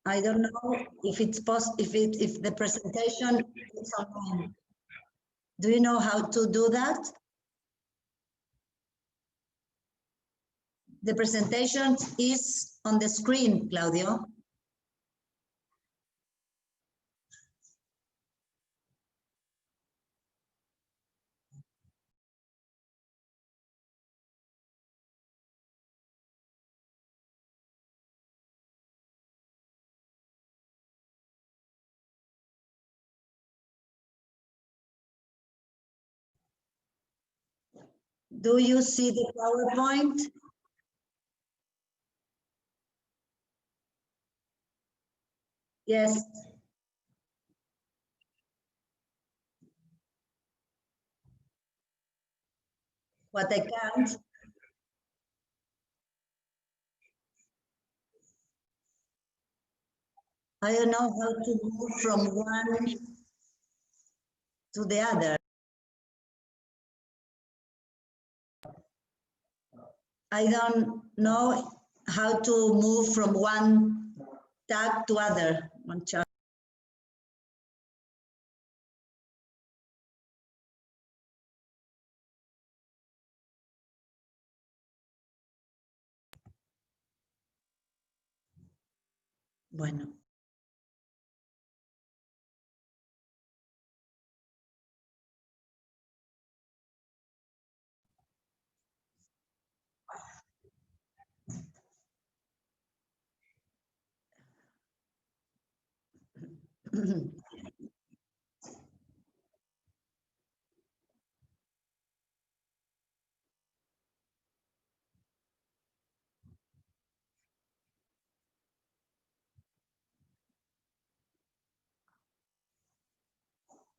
I don't know if it's possible, if the presentation is online. Do you know how to do that? The presentation is on the screen, Claudio. Do you see the PowerPoint? Yes. What I can't. I don't know how to move from one to the other. I don't know how to move from one tab to other, one chart. Bueno.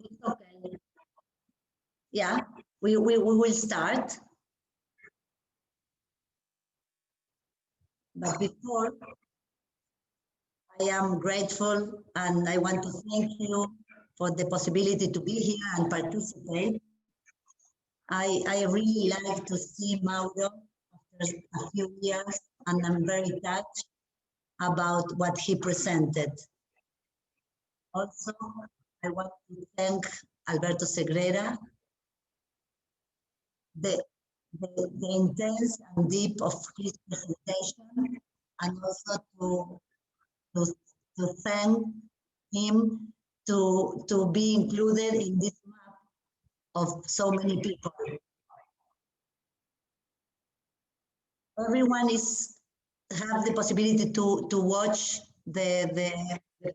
It's okay. Yeah, we will start. But before, I am grateful and I want to thank you for the possibility to be here and participate. I really like to see Mauro after a few years, and I'm very touched about what he presented. Also, I want to thank Alberto Segrera, the intense and deep of his presentation, and also to thank him to be included in this map of so many people. Everyone have the possibility to watch the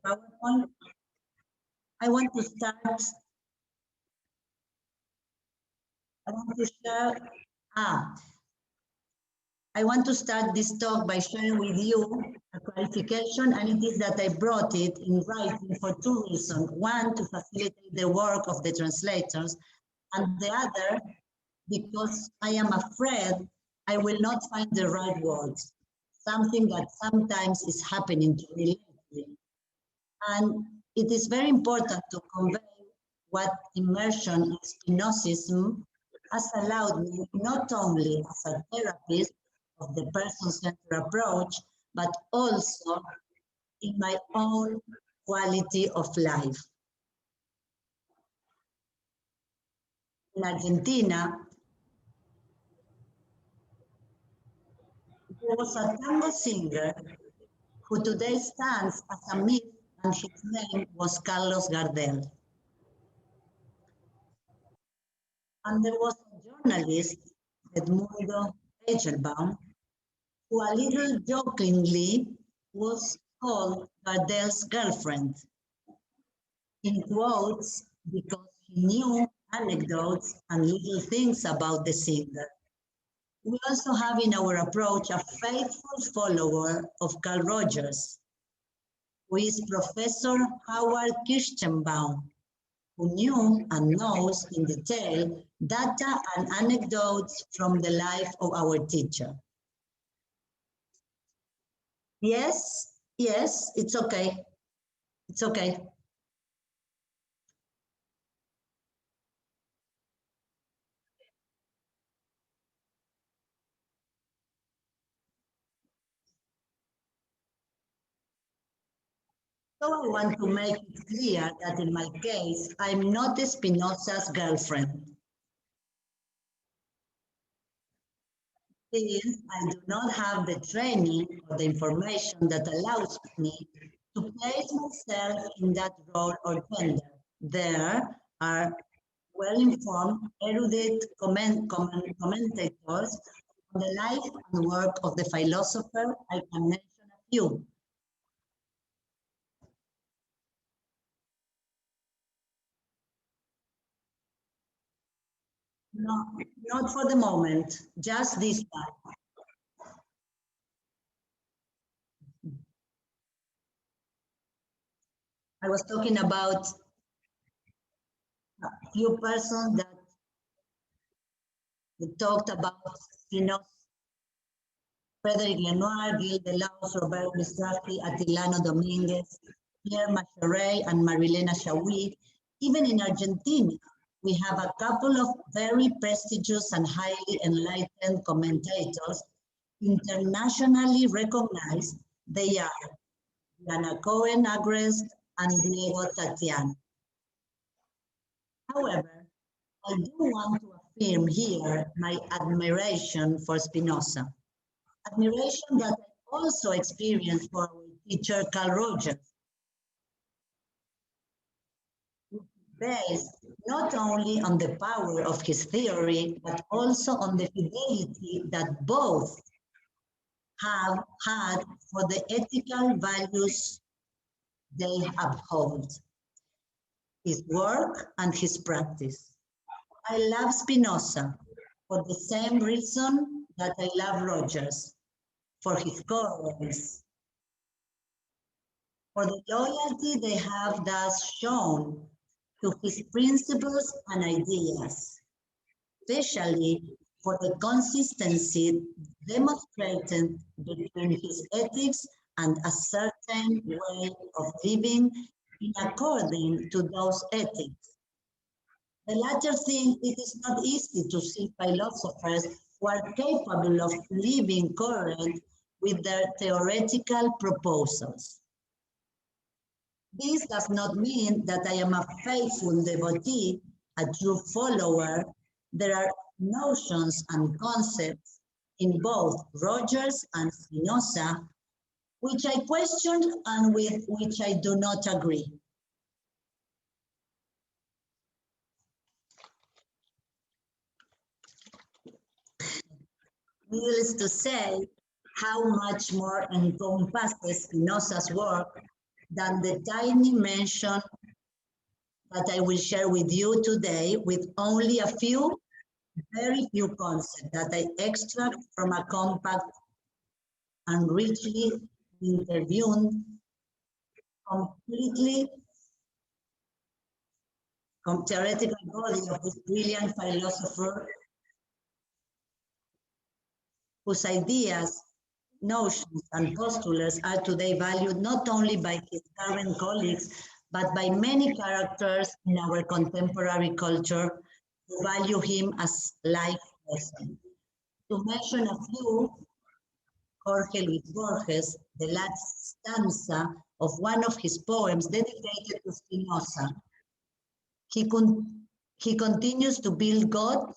PowerPoint. I want to start. I want to share. I want to start this talk by sharing with you a clarification, and it is that I brought it in writing for two reasons. One, to facilitate the work of the translators, and the other, because I am afraid I will not find the right words, something that sometimes is happening to me lately. And it is very important to convey what immersion in Spinozism has allowed me, not only as a therapist of the person-centered approach, but also in my own quality of life. In Argentina, there was a tango singer who today stands as a myth, and his name was Carlos Gardel. And there was a journalist, Edmundo Eichelbaum, who a little jokingly was called Gardel's girlfriend. in quotes, because he knew anecdotes and little things about the singer. We also have in our approach a faithful follower of Carl Rogers, who is Professor Howard Kirschenbaum, who knew and knows in detail data and anecdotes from the life of our teacher. Yes, yes, it's okay. It's okay. So I want to make it clear that in my case, I'm not Spinoza's girlfriend. Since I do not have the training or the information that allows me to place myself in that role or gender. There are well-informed, erudite commentators on the life and work of the philosopher. I can mention a few. No, not for the moment, just this one. I was talking about a few persons that talked about Spinoza, Frederick Lenoir, Gilles Deleuze, Robert Mistraki, Attilano Dominguez, Pierre Macherey, and Marilena Chaui. Even in Argentina, we have a couple of very prestigious and highly enlightened commentators, internationally recognized. They are Diana Cohen Agrest and Diego Tatiana. However, I do want to affirm here my admiration for Spinoza. Admiration that I also experienced for our teacher Carl Rogers, based not only on the power of his theory, but also on the fidelity that both have had for the ethical values they uphold, his work and his practice. I love Spinoza for the same reason that I love Rogers, for his courage, for the loyalty they have thus shown to his principles and ideas, especially for the consistency demonstrated between his ethics and a certain way of living in according to those ethics. The latter thing, it is not easy to see philosophers who are capable of living current with their theoretical proposals. This does not mean that I am a faithful devotee, a true follower. There are notions and concepts in both Rogers and Spinoza which I question and with which I do not agree. Needless to say, how much more encompasses Spinoza's work than the tiny mention that I will share with you today, with only a few, very few concepts that I extract from a compact and richly interviewed, completely theoretical body of this brilliant philosopher, whose ideas, notions, and postulates are today valued not only by his current colleagues, but by many characters in our contemporary culture who value him as life person. To mention a few, Jorge Luis Borges, the last stanza of one of his poems dedicated to Spinoza. He continues to build God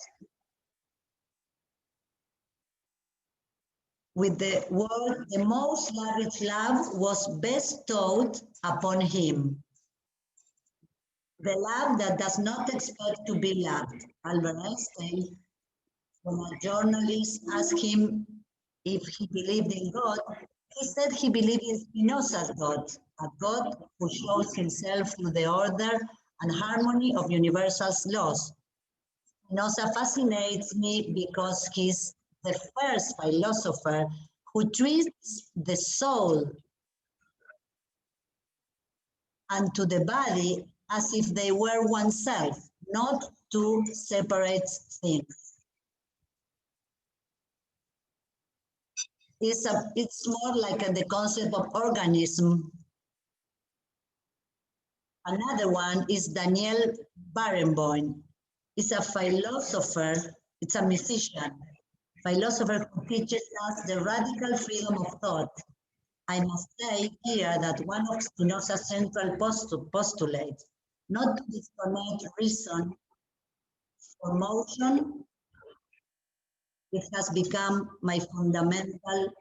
with the word, the most lavish love was bestowed upon him. The love that does not expect to be loved. Albert Einstein, when a journalist asked him if he believed in God, He said he believed in Spinoza's God, a God who shows himself through the order and harmony of universal laws. Spinoza fascinates me because he's the first philosopher who treats the soul and to the body as if they were oneself, not two separate things. It's more like the concept of organism. Another one is Daniel Barenboim. He's a philosopher, it's a musician, philosopher who teaches us the radical freedom of thought. I must say here that one of Spinoza's central postulates, not to disconnect reason from motion, it has become my fundamental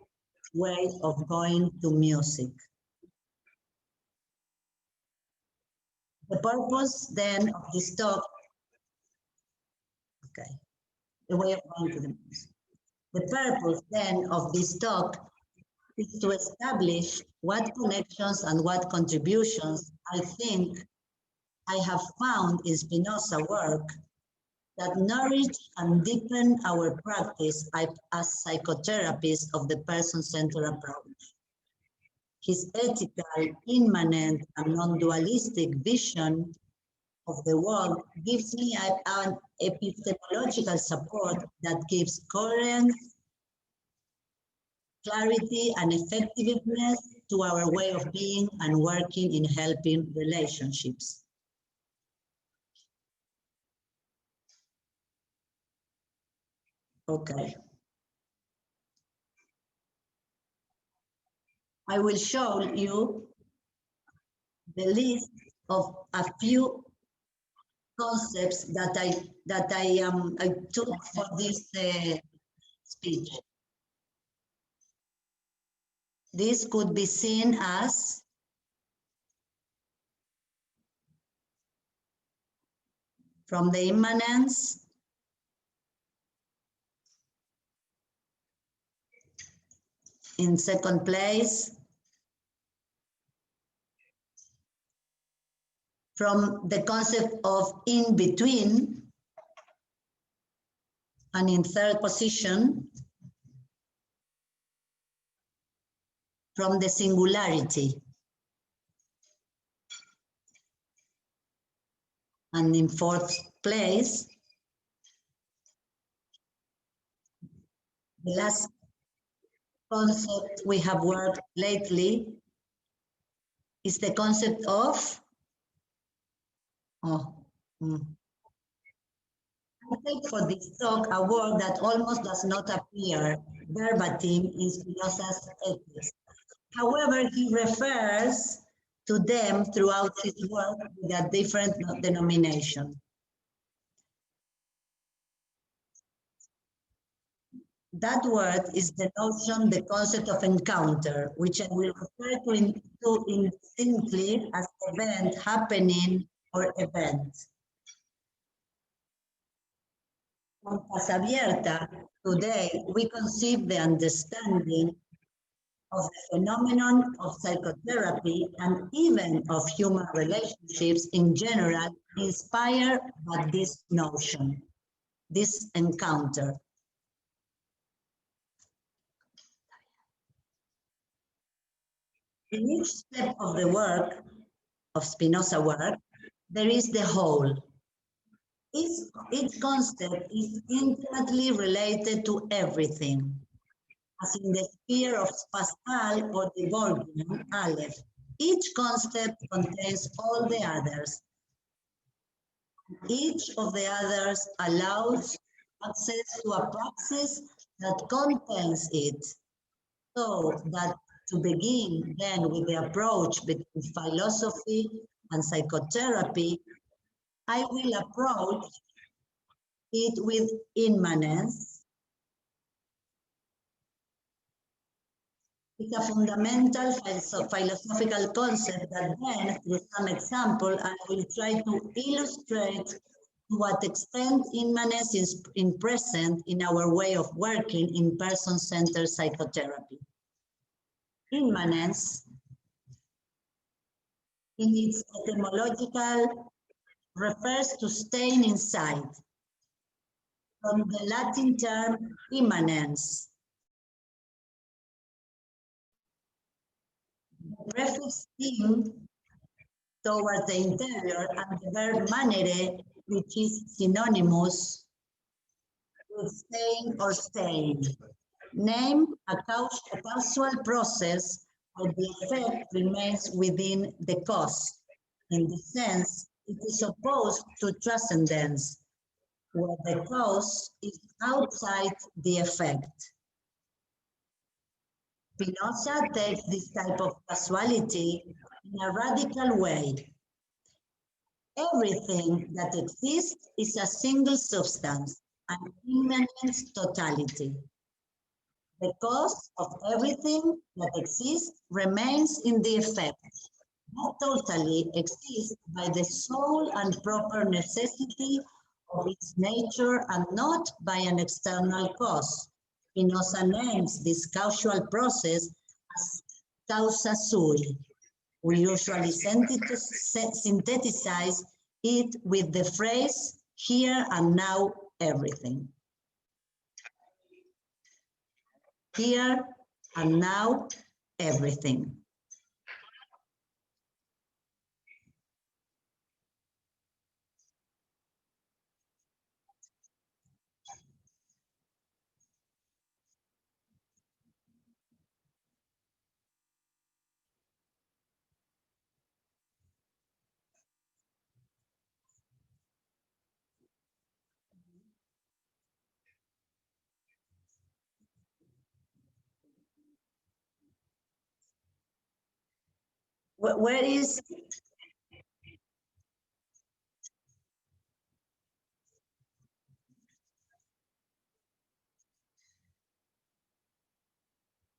way of going to music. The purpose then of this talk, the way of going to the music. The purpose then of this talk is to establish what connections and what contributions I think I have found in Spinoza's work that nourish and deepen our practice as psychotherapists of the person-centered approach. His ethical, immanent, and non-dualistic vision of the world gives me an epistemological support that gives coherence, clarity, and effectiveness to our way of being and working in helping relationships. Okay. I will show you the list of a few concepts that I took for this speech. This could be seen as from the immanence, in second place, from the concept of in between, and in third position, from the singularity. And in fourth place, the last concept we have worked lately is the concept of I take for this talk a word that almost does not appear verbatim in Spinoza's ethics. However, he refers to them throughout his work with a different denomination. That word is the notion, the concept of encounter, which I will refer to indistinctly as event, happening, or event. On Casa Abierta, today we conceive the understanding of the phenomenon of psychotherapy and even of human relationships in general inspired by this notion, this encounter. In each step of the work, of Spinoza work, there is the whole. Each concept is intimately related to everything. As in the sphere of Pascal or the Gorgian, Aleph, each concept contains all the others. Each of the others allows access to a praxis that contains it. So that to begin then with the approach between philosophy and psychotherapy, I will approach it with immanence. It's a fundamental philosophical concept that then, through some example, I will try to illustrate to what extent immanence is present in our way of working in person-centered psychotherapy. Immanence, in its etymological, refers to staying inside, from the Latin term immanens. The prefix in towards the interior and the verb manere, which is synonymous with staying or staying. Name a causal process where the effect remains within the cause. In this sense, it is opposed to transcendence, where the cause is outside the effect. Spinoza takes this type of causality in a radical way. Everything that exists is a single substance, an immanent totality. The cause of everything that exists remains in the effect. That totally exists by the sole and proper necessity of its nature and not by an external cause. Spinoza names this causal process as causa sui. We usually synthesize it with the phrase, here and now everything. Here and now everything. Where is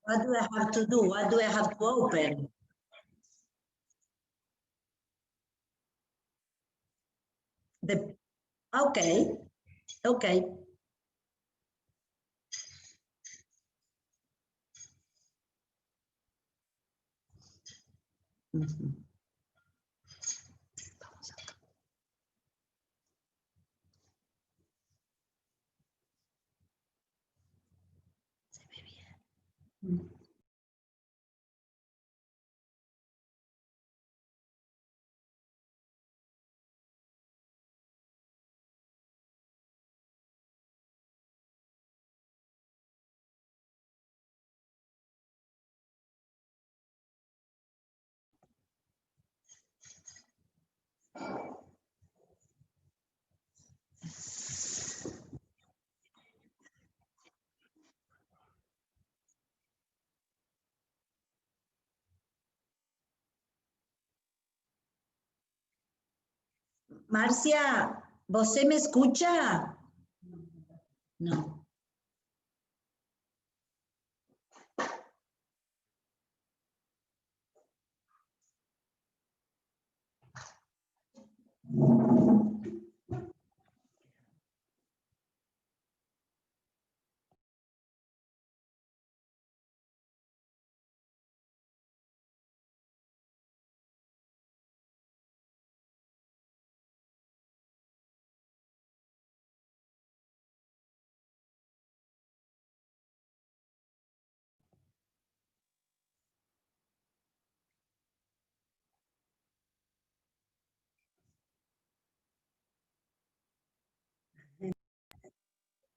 what do I have to do? What do I have to open? Okay. Mm-hmm. Marcia, ¿você me escucha? No.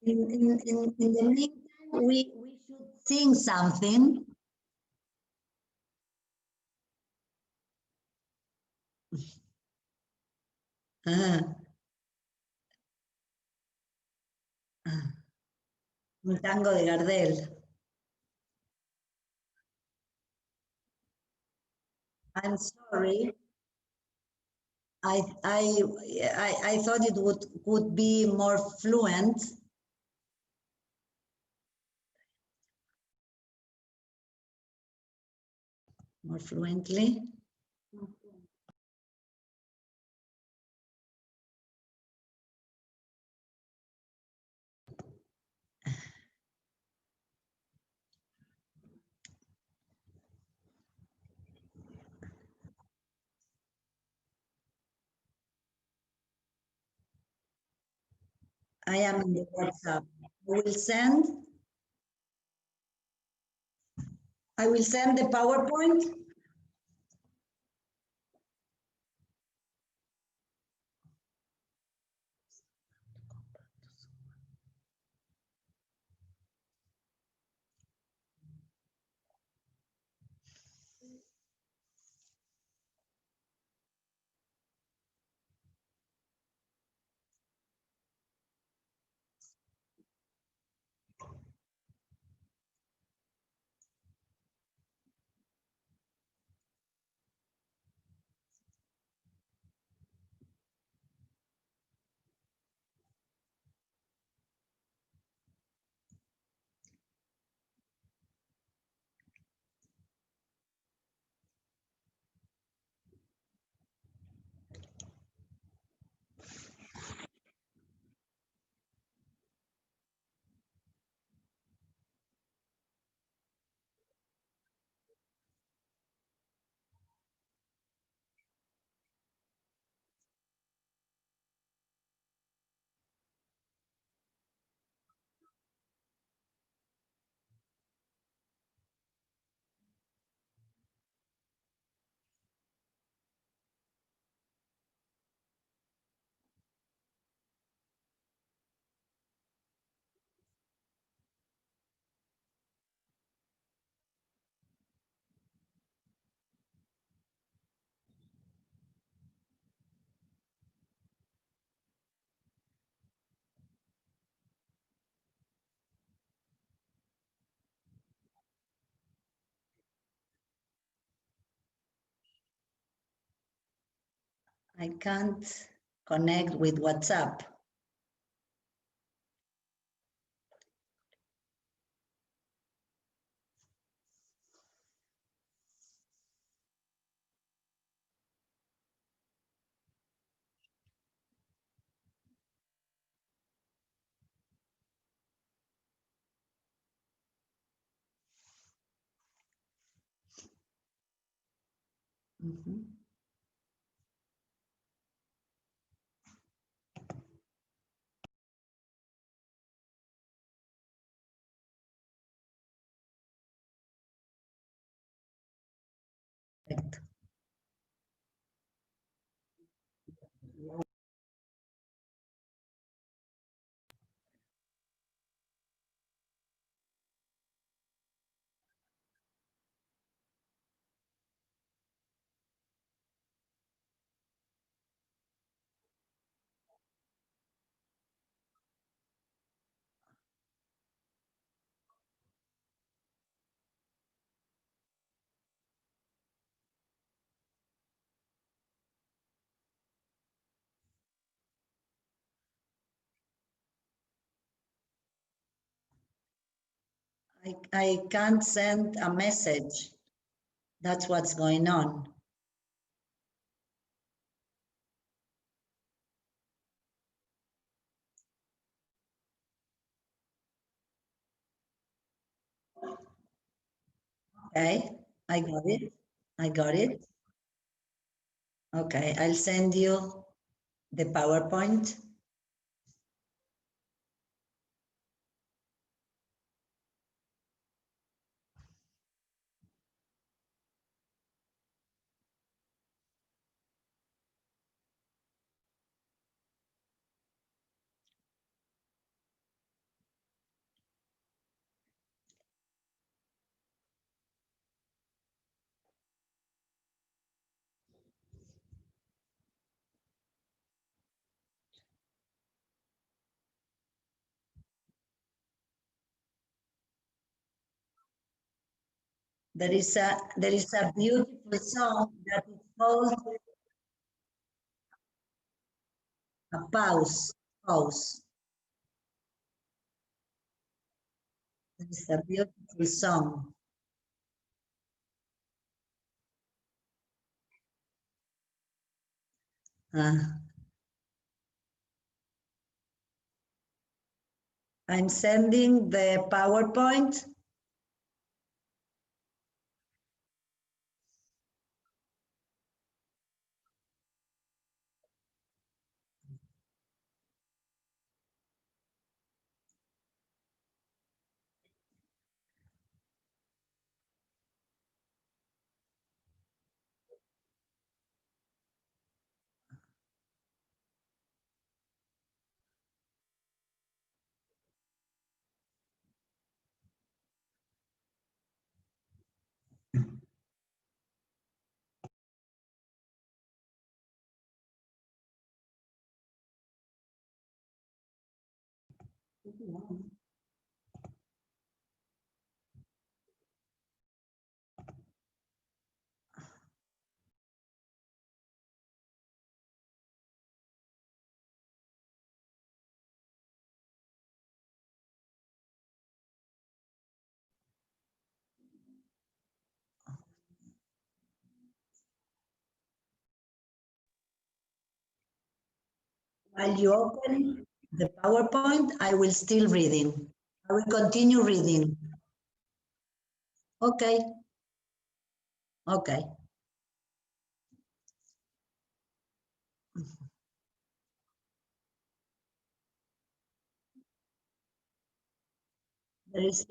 In the meantime, we should sing something. Un tango de Gardel. I'm sorry. I thought it would be more fluent. More fluently. I am in the WhatsApp. I will send the PowerPoint. I can't connect with WhatsApp. Mhm. Perfecto. I can't send a message. That's what's going on. Okay, I got it. I got it. Okay, I'll send you the PowerPoint. There is a beautiful song that is called a pause. Pause. There is a beautiful song. I'm sending the PowerPoint. While you open the PowerPoint, I will still reading. I will continue reading. Okay. Okay. There is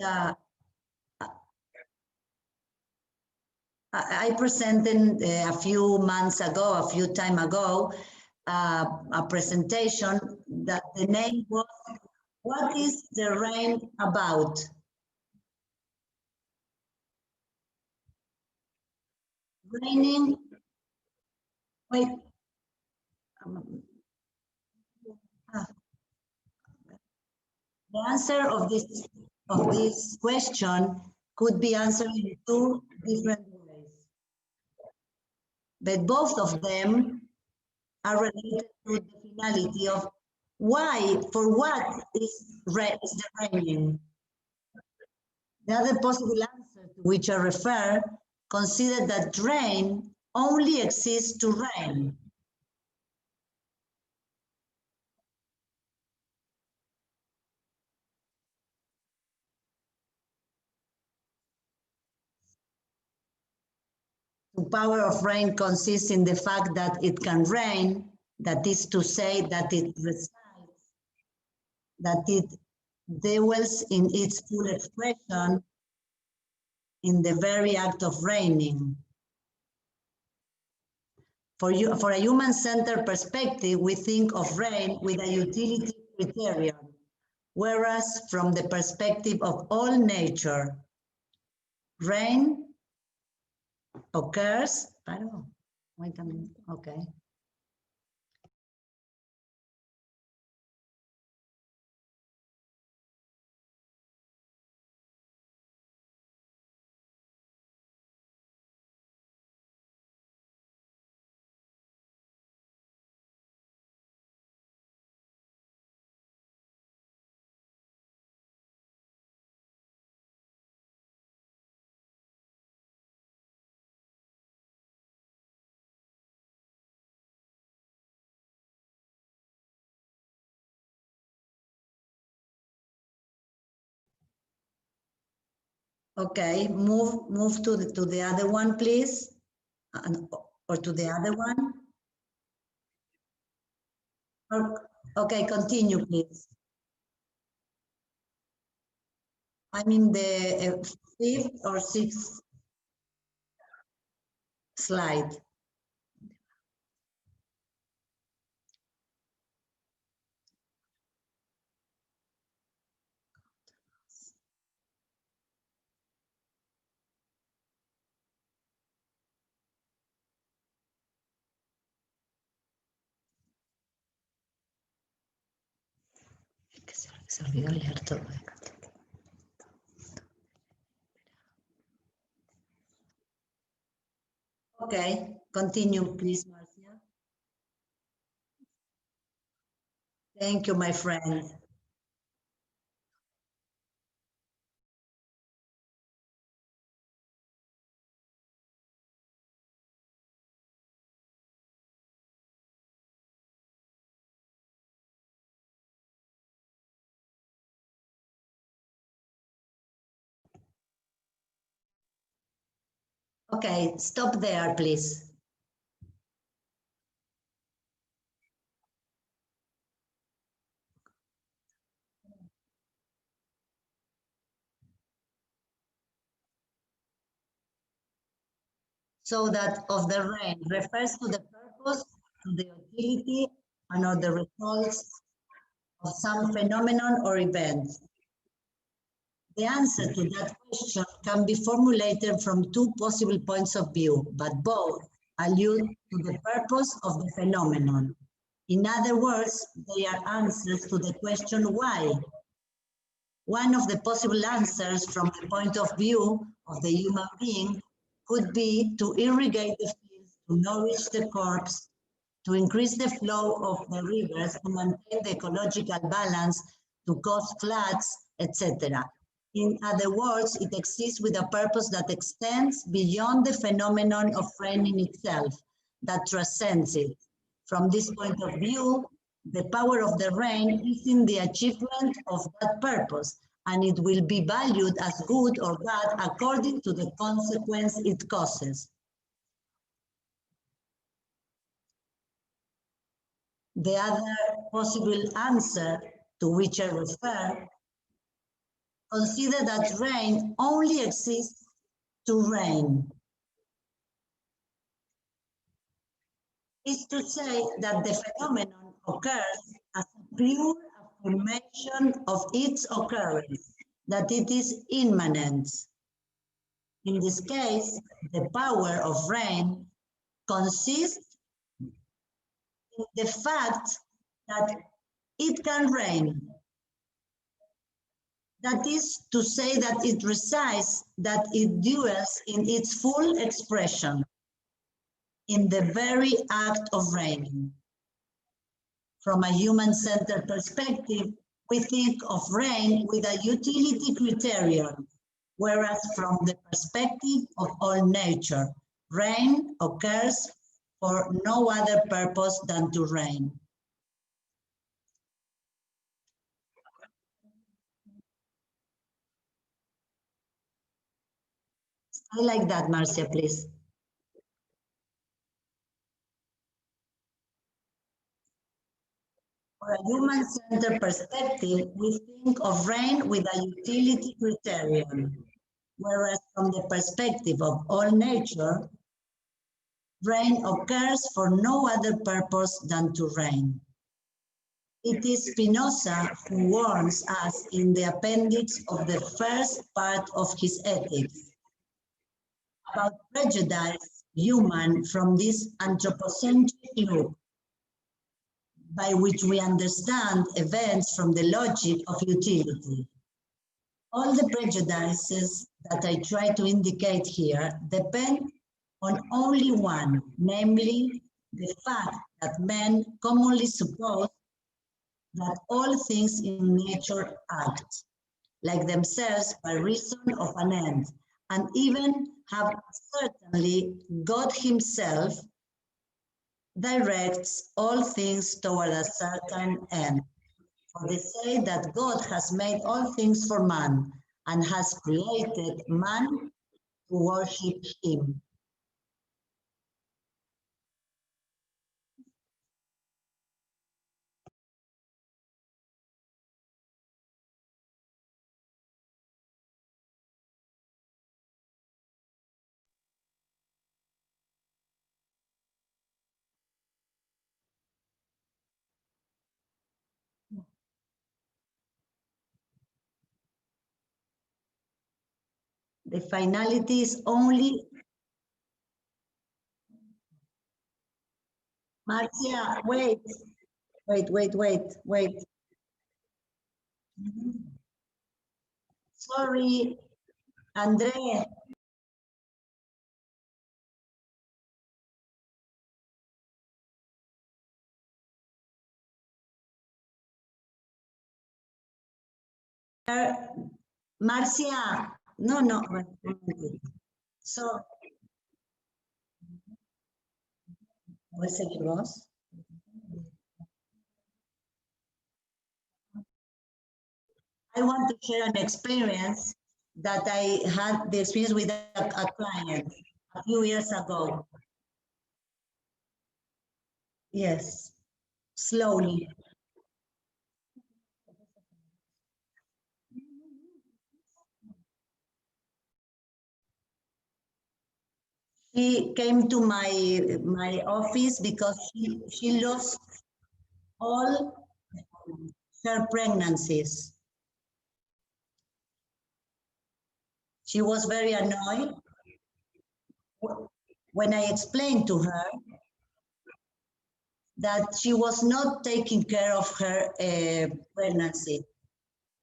I presented a few months ago, a few time ago, a presentation that the name was, "What is the rain about?" Raining, wait. The answer of this question could be answered in two different ways. But both of them are related to the finality of why, for what is the raining. The other possible answer to which I refer consider that rain only exists to rain. The power of rain consists in the fact that it can rain, that is to say that it resides, that it dwells in its full expression in the very act of raining. For a human-centered perspective, we think of rain with a utility criterion, whereas from the perspective of all nature, rain occurs, wait a minute, okay. Okay, move to the other one, please, or to the other one. Okay, continue, please. I'm in the fifth or sixth slide. Se olvidó leer todo. Okay, continue, please, Marcia. Thank you, my friend. Okay, stop there, please. So that of the rain refers to the purpose, to the utility, and or the results of some phenomenon or event. The answer to that question can be formulated from two possible points of view, but both allude to the purpose of the phenomenon. In other words, they are answers to the question why. One of the possible answers from the point of view of the human being could be to irrigate the fields, to nourish the crops, to increase the flow of the rivers, to maintain the ecological balance, to cause floods, etc. In other words, it exists with a purpose that extends beyond the phenomenon of rain in itself, that transcends it. From this point of view, the power of the rain is in the achievement of that purpose, and it will be valued as good or bad according to the consequence it causes. The other possible answer to which I refer, consider that rain only exists to rain. Is to say that the phenomenon occurs as a pure affirmation of its occurrence, that it is immanent. In this case, the power of rain consists in the fact that it can rain. That is to say that it resides, that it dwells in its full expression, in the very act of raining. From a human-centered perspective, we think of rain with a utility criterion, whereas from the perspective of all nature, rain occurs for no other purpose than to rain. I like that, Marcia, please. For a human-centered perspective, we think of rain with a utility criterion, whereas from the perspective of all nature, rain occurs for no other purpose than to rain. It is Spinoza who warns us in the appendix of the first part of his Ethics about prejudice human from this anthropocentric look, by which we understand events from the logic of utility. All the prejudices that I try to indicate here depend on only one, namely the fact that men commonly suppose that all things in nature act like themselves by reason of an end, and even have certainly God himself directs all things toward a certain end. For they say that God has made all things for man and has created man to worship him. The finality is only... Marcia, wait. Sorry, Andre. Marcia, no. So, ¿puedes seguir vos? I want to share an experience that I had the experience with a client a few years ago. Yes, slowly. She came to my office because she lost all her pregnancies. She was very annoyed when I explained to her that she was not taking care of her pregnancy.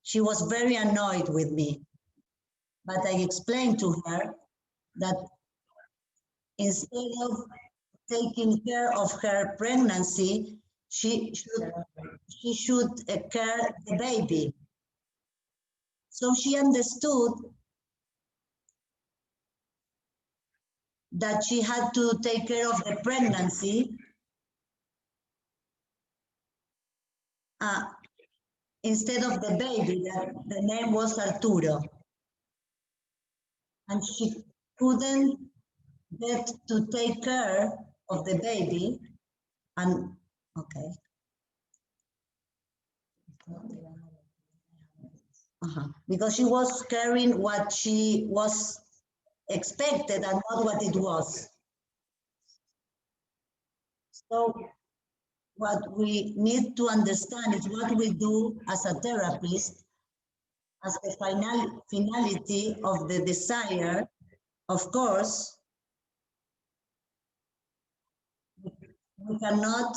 she was very annoyed with me. But I explained to her that instead of taking care of her pregnancy, she should care the baby. So she understood that she had to take care of the pregnancy instead of the baby. The name was Arturo. And she couldn't get to take care of the baby. And okay. Because she was carrying what she was expected and not what it was. So what we need to understand is what we do as a therapist, as the finality of the desire. Of course, we cannot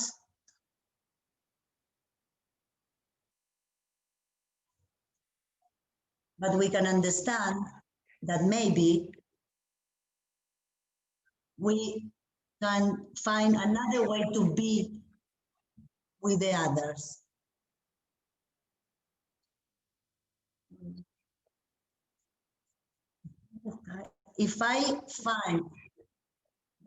but we can understand that maybe we can find another way to be with the others. If I find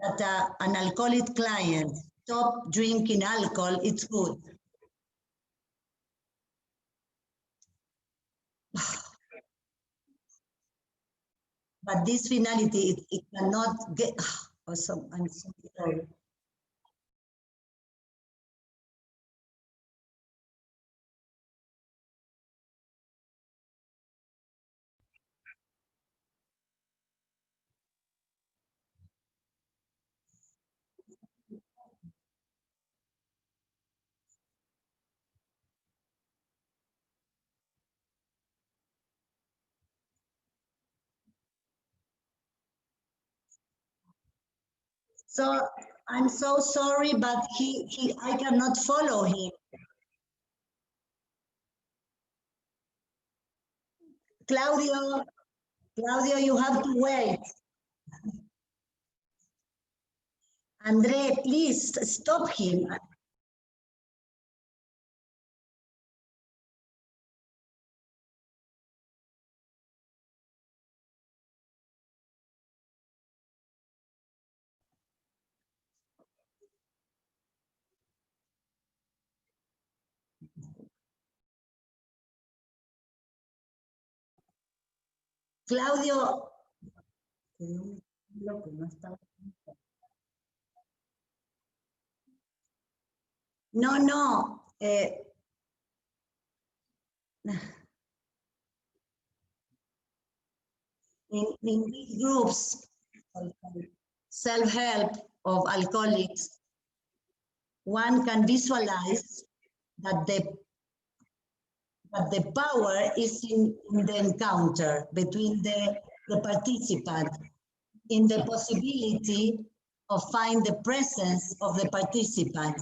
that an alcoholic client stop drinking alcohol, it's good. But this finality, it cannot get, I'm so sorry. So I'm so sorry, but I cannot follow him. Claudio, you have to wait. Andre, please stop him. Claudio, no. In these groups, self-help of alcoholics, one can visualize that the power is in the encounter between the participant, in the possibility of finding the presence of the participant,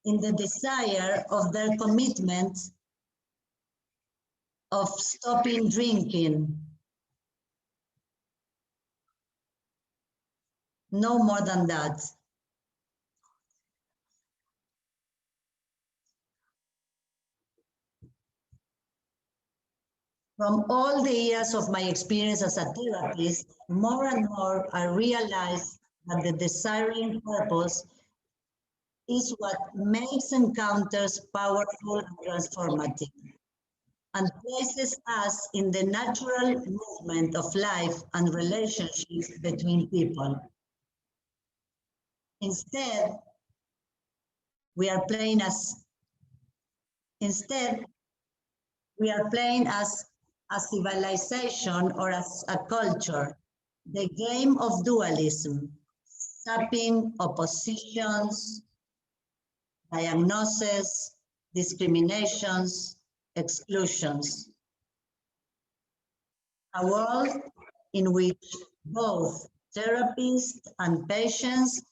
in the desire of their commitment of stopping drinking. No more than that. From all the years of my experience as a therapist, more and more I realize that the desiring purpose is what makes encounters powerful and transformative, and places us in the natural movement of life and relationships between people. Instead, we are playing as a civilization or as a culture, the game of dualism, sapping oppositions, diagnosis, discriminations, exclusions. A world in which both therapists and patients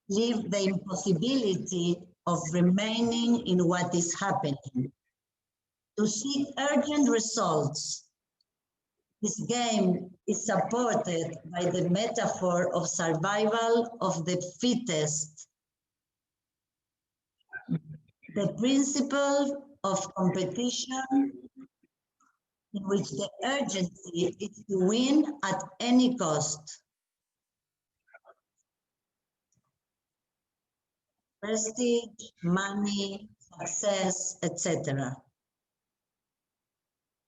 live the impossibility of remaining in what is happening. to seek urgent results. This game is supported by the metaphor of survival of the fittest, the principle of competition in which the urgency is to win at any cost. Prestige, money, success, etc.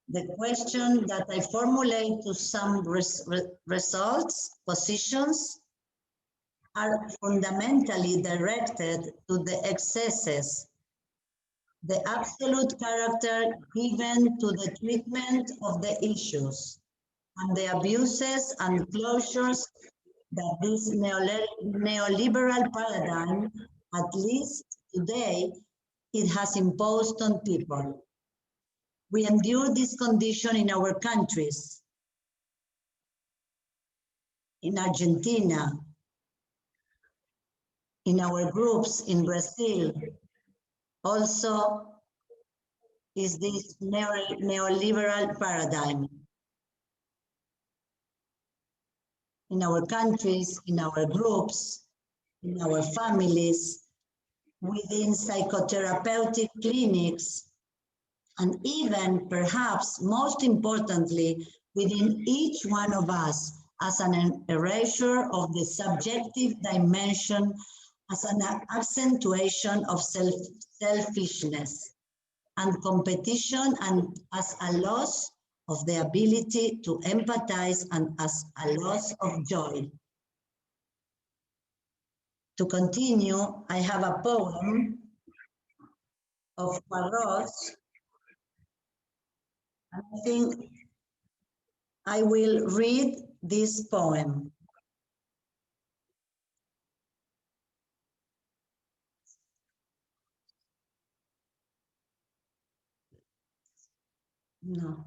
The question that I formulate to some results, positions, are fundamentally directed to the excesses, the absolute character given to the treatment of the issues, and the abuses and closures that this neoliberal paradigm, at least today, it has imposed on people. We endure this condition in our countries, in Argentina, in our groups in Brazil. Also, is this neoliberal paradigm. In our countries, in our groups, in our families, within psychotherapeutic clinics, and even, perhaps most importantly, within each one of us as an erasure of the subjective dimension, as an accentuation of selfishness and competition, and as a loss of the ability to empathize and as a loss of joy. To continue, I have a poem of Poirot's. I think I will read this poem. No.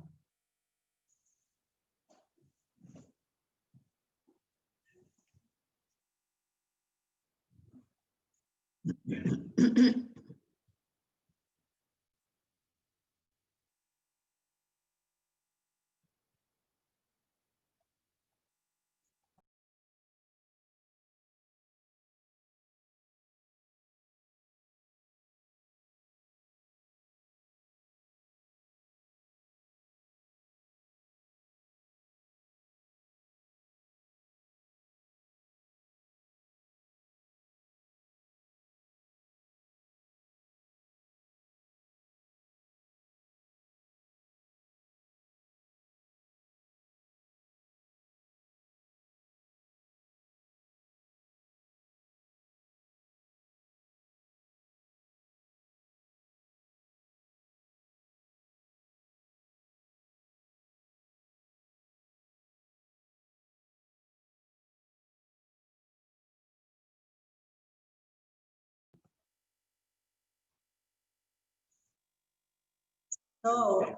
So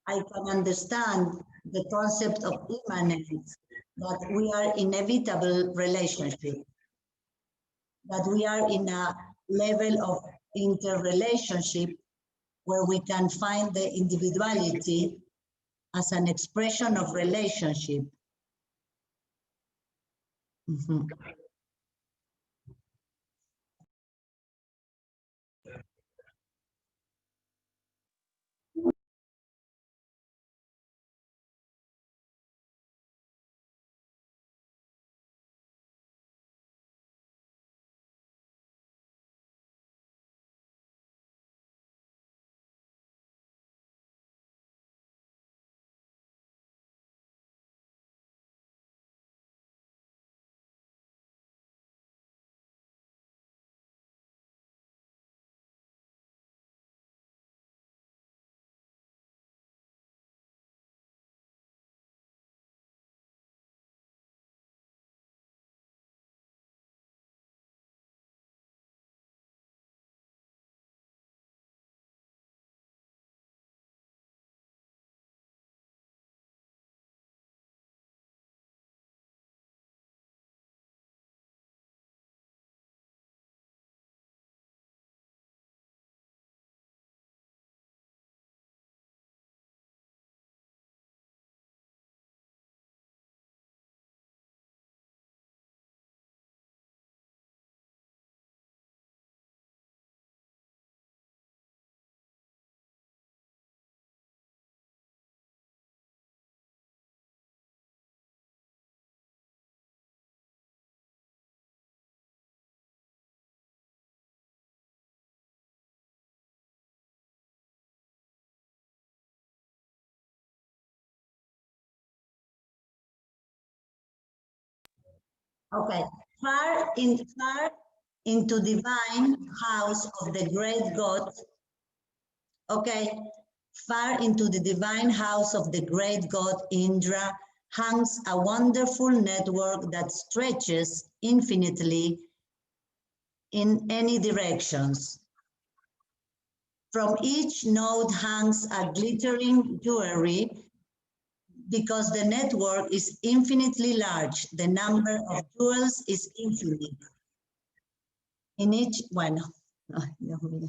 I can understand the concept of immanence, that we are inevitable relationship, that we are in a level of interrelationship where we can find the individuality as an expression of relationship. Mm-hmm. Okay, far into divine house of the great God. Okay, far into the divine house of the great God Indra hangs a wonderful network that stretches infinitely in any directions. From each node hangs a glittering jewelry because the network is infinitely large. The number of jewels is infinite. In each, bueno, ay, Dios mío.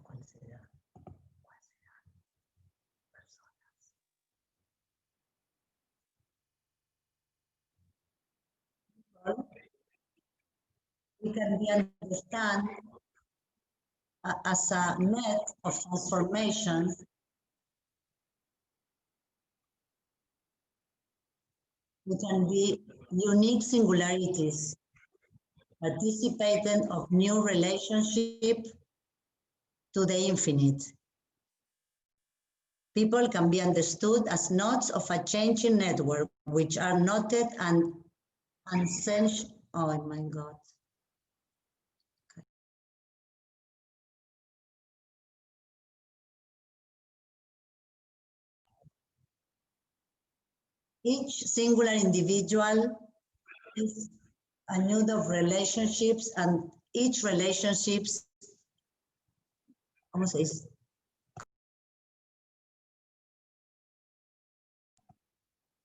¿Cuál será? We can be understand as a net of transformation. We can be unique singularities, participating of new relationship to the infinite. People can be understood as nodes of a changing network, which are noted and unsensed. Oh my God. Okay. Each singular individual is a node of relationships, and each relationships, ¿cómo se dice?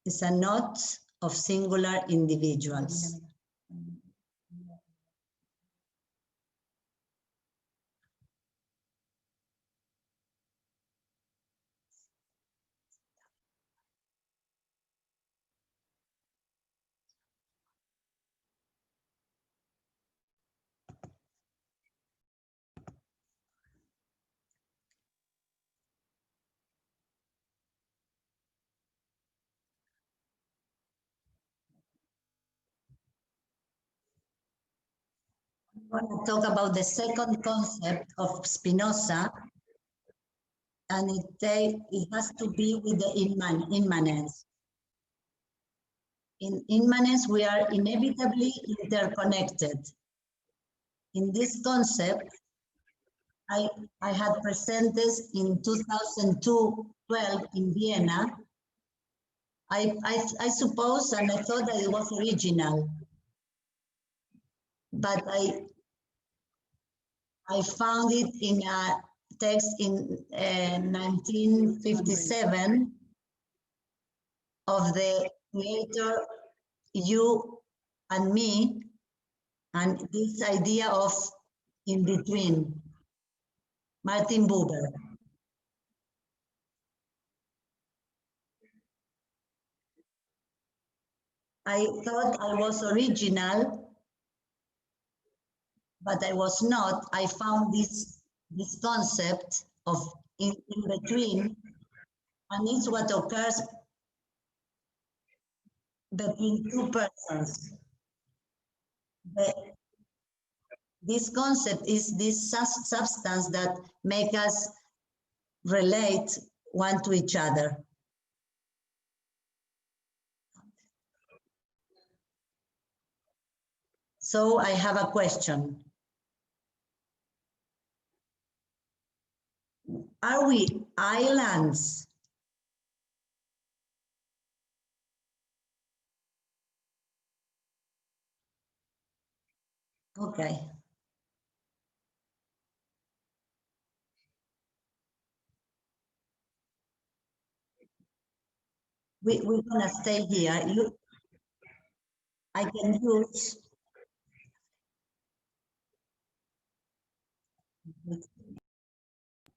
Is a node of singular individuals. I want to talk about the second concept of Spinoza, and it has to be with the immanence. In immanence, we are inevitably interconnected. In this concept, I had presented in 2012 in Vienna. I suppose, and I thought that it was original, but I found it in a text in 1957 of the creator, you and me, and this idea of in between, Martin Buber. I thought I was original, but I was not. I found this concept of in between, and it's what occurs between two persons. This concept is this substance that make us relate one to each other. So I have a question. Are we islands? Okay. We're gonna stay here. I can use.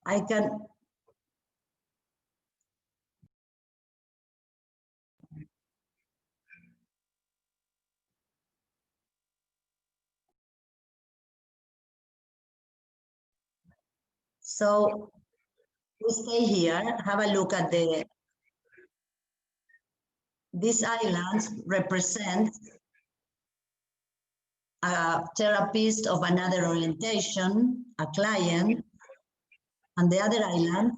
I can. So we stay here, have a look at these islands represent a therapist of another orientation, a client, and the other island,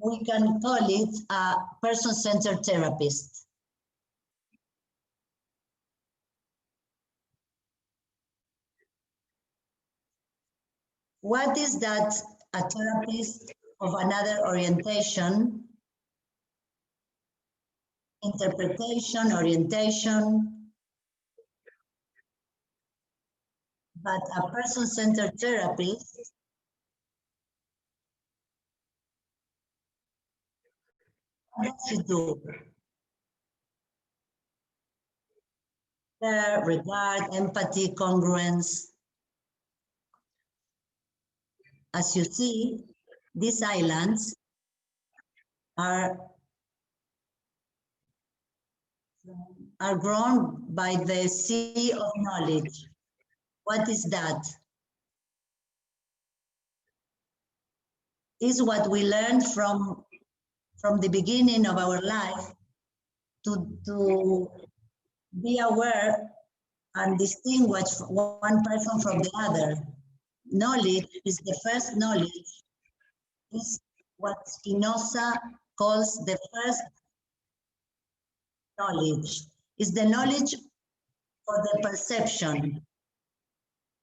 we can call it a person-centered therapist. What is that a therapist of another orientation, interpretation, orientation, but a person-centered therapist what does she do? Care, regard, empathy, congruence. As you see, these islands are grown by the sea of knowledge. What is that? Is what we learned from the beginning of our life to be aware and distinguish one person from the other. Knowledge is the first knowledge, is what Spinoza calls the first knowledge. Is the knowledge for the perception.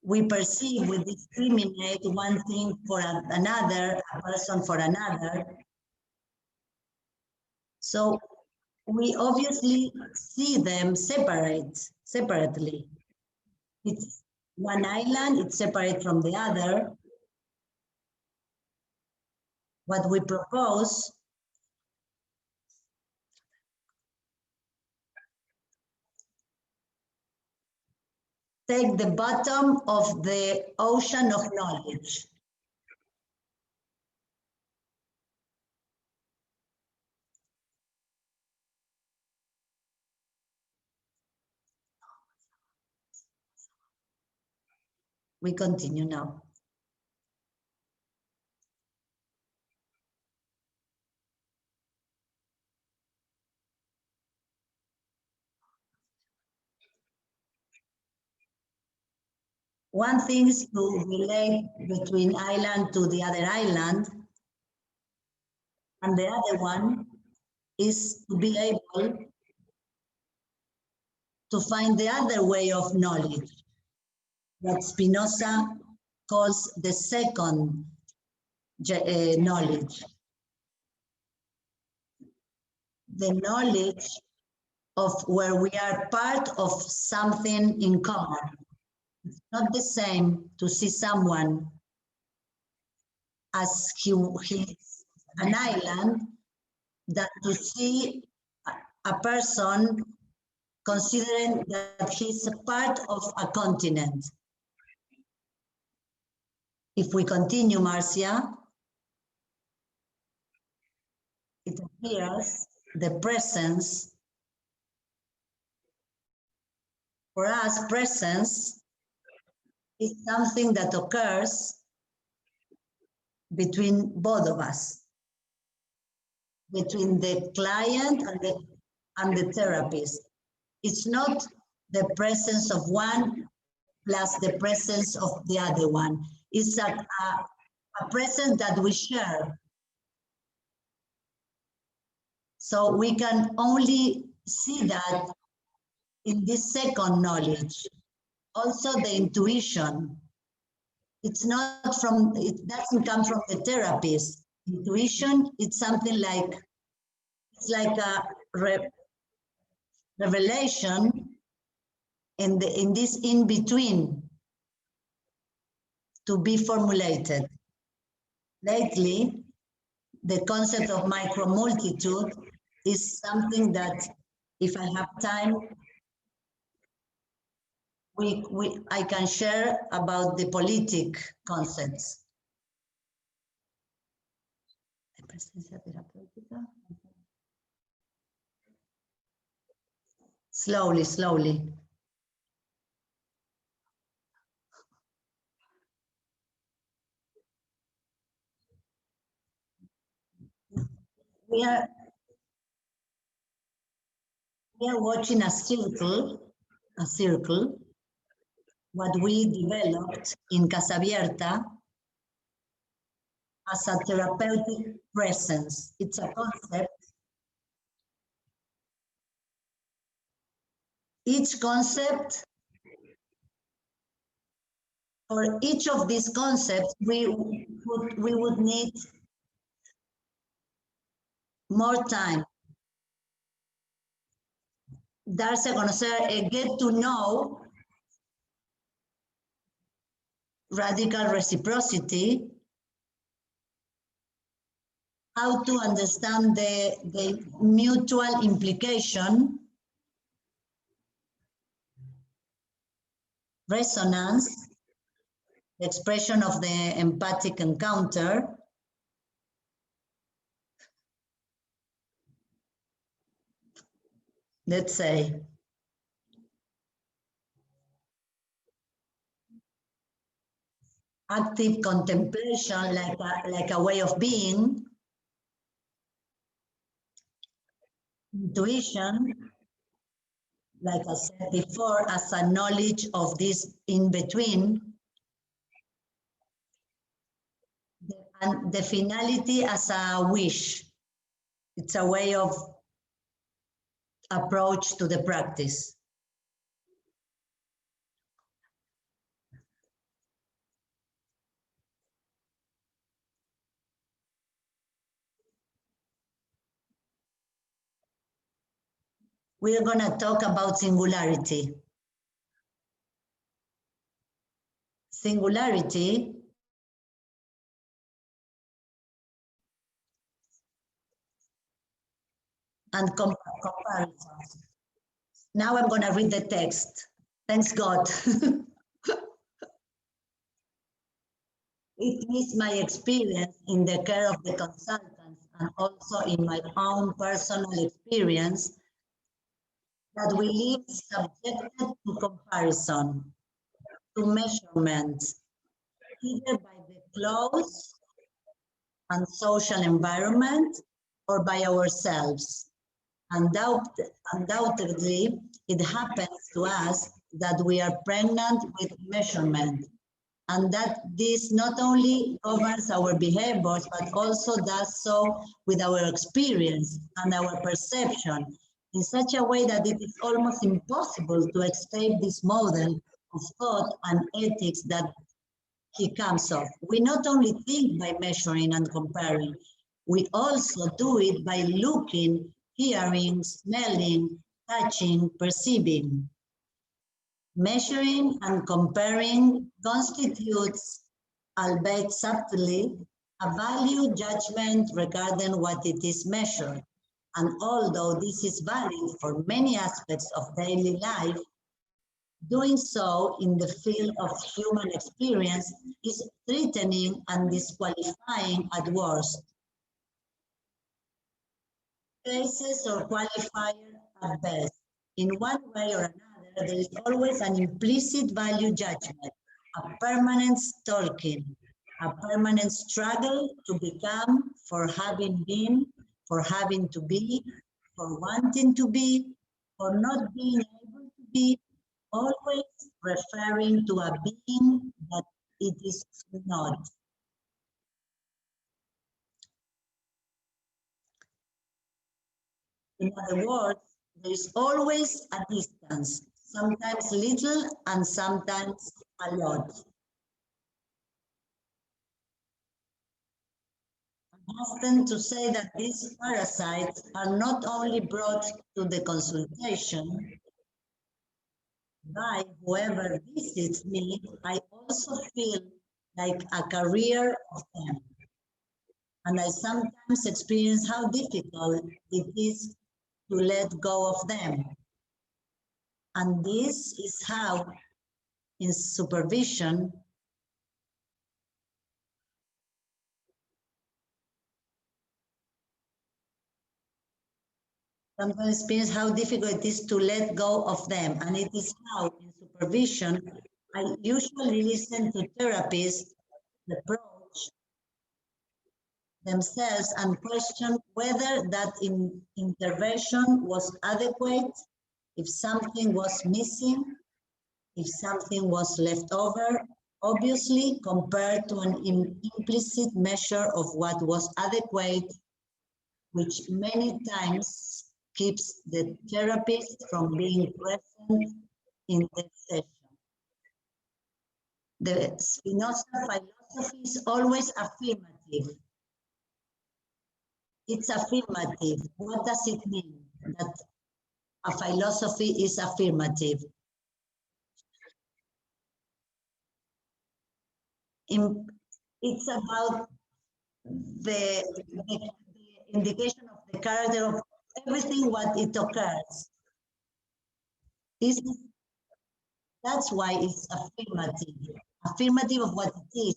We perceive, we discriminate one thing for another, a person for another. So we obviously see them separately. It's one island, it's separate from the other. What we propose take the bottom of the ocean of knowledge. We continue now. One thing is to relate between island to the other island, and the other one is to be able to find the other way of knowledge that Spinoza calls the second knowledge. The knowledge of where we are part of something in common. It's not the same to see someone as he's an island than to see a person considering that he's a part of a continent. If we continue, Marcia, it appears the presence, for us, presence is something that occurs between both of us, between the client and the therapist. It's not the presence of one plus the presence of the other one. It's a presence that we share. So we can only see that in this second knowledge. Also the intuition. it's not from, it doesn't come from the therapist. Intuition, it's something like, it's like a revelation in this in-between to be formulated. Lately, the concept of micromultitude is something that, if I have time, I can share about the politic concepts. Presencia terapeutica. Slowly, slowly. We are watching a circle, what we developed in Casa Abierta as a therapeutic presence. It's a concept. Each concept, for each of these concepts, we would need more time. Darse a conocer, get to know radical reciprocity, how to understand the mutual implication, resonance, the expression of the empathic encounter, let's say, active contemplation like a way of being, intuition, like I said before, as a knowledge of this in-between, and the finality as a wish. It's a way of approach to the practice. We are going to talk about singularity. Singularity and comparisons. Now I'm going to read the text. Thanks God. It is my experience in the care of the consultants and also in my own personal experience that we live subjected to comparison, to measurement, either by the close and social environment or by ourselves. Undoubtedly, it happens to us that we are pregnant with measurement, and that this not only governs our behaviors, but also does so with our experience and our perception in such a way that it is almost impossible to escape this model of thought and ethics that he comes of. We not only think by measuring and comparing, we also do it by looking, hearing, smelling, touching, perceiving. Measuring and comparing constitutes, albeit subtly, a value judgment regarding what it is measured. And although this is valid for many aspects of daily life, doing so in the field of human experience is threatening and disqualifying at worst. Cases or qualifier at best. In one way or another, there is always an implicit value judgment, a permanent stalking, a permanent struggle to become, for having been, for having to be, for wanting to be, for not being able to be, always referring to a being that it is not. In other words, there is always a distance, sometimes little and sometimes a lot. hasten to say that these parasites are not only brought to the consultation by whoever visits me, I also feel like a carrier of them. And I sometimes experience how difficult it is to let go of them. And this is how, in supervision, sometimes experience how difficult it is to let go of them. And it is how, in supervision, I usually listen to therapists approach themselves and question whether that intervention was adequate, if something was missing, if something was left over, obviously compared to an implicit measure of what was adequate, which many times keeps the therapist from being present in the session. The Spinoza philosophy is always affirmative. It's affirmative. What does it mean that a philosophy is affirmative? It's about the indication of the character of everything what it occurs. That's why it's affirmative. Affirmative of what it is.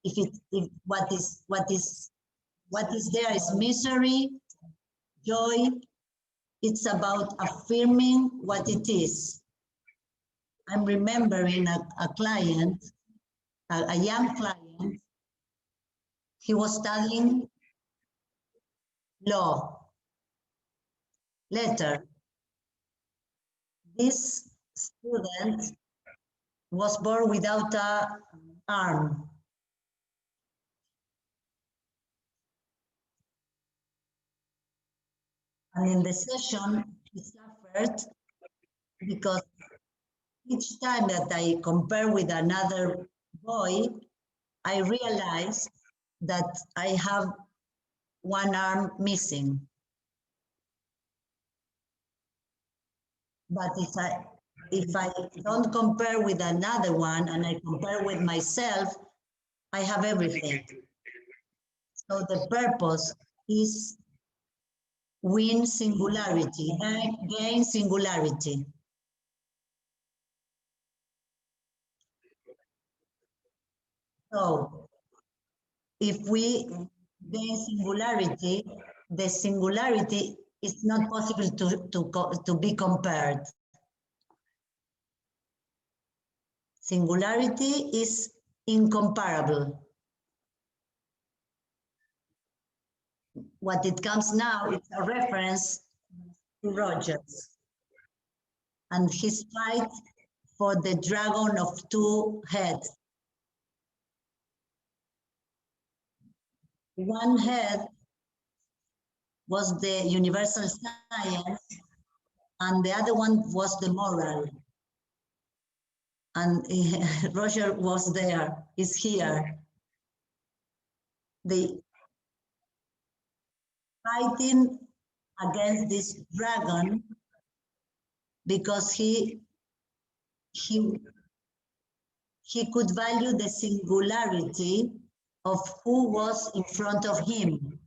If what is there is misery, joy, it's about affirming what it is. I'm remembering a client, a young client. He was studying law, letter. This student was born without an arm. And in the session, he suffered because each time that I compare with another boy, I realize that I have one arm missing. But if I don't compare with another one and I compare with myself, I have everything. So the purpose is win singularity, gain singularity. So if we gain singularity, the singularity is not possible to be compared. Singularity is incomparable. What it comes now is a reference to Rogers and his fight for the dragon of two heads. One head was the universal science, and the other one was the moral. And Roger was there, is here. The fighting against this dragon because he could value the singularity of who was in front of him.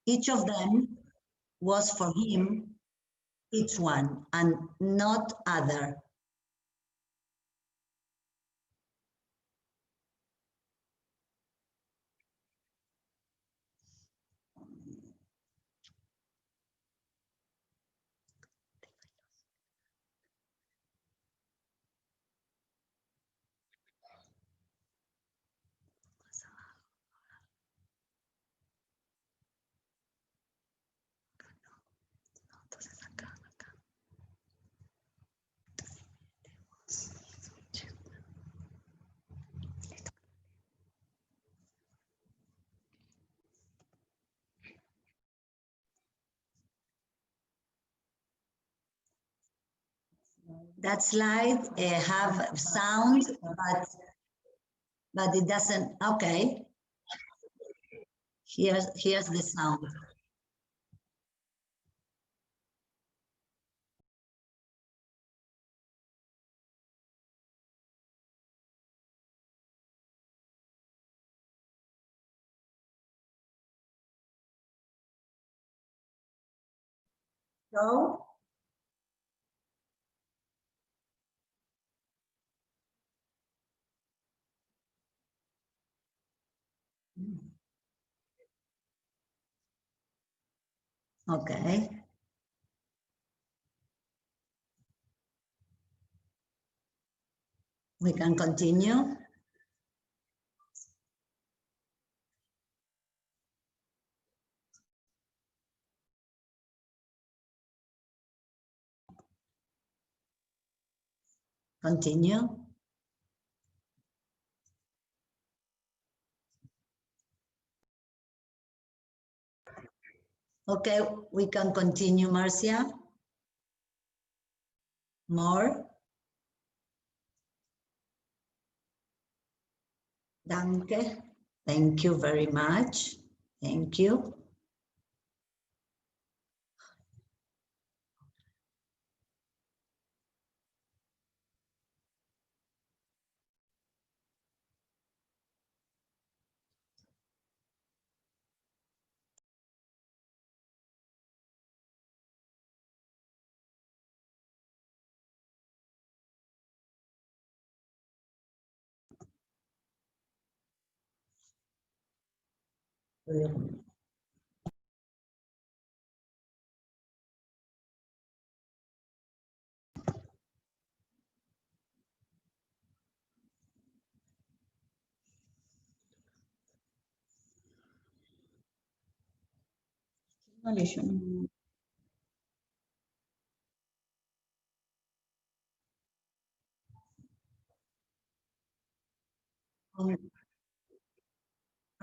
Each of them was for him, each one, and not other. That slide have sound, but it doesn't, okay. Here's the sound. So, okay. We can continue. Continue. Okay, we can continue, Marcia. More. Danke. Thank you very much. Thank you.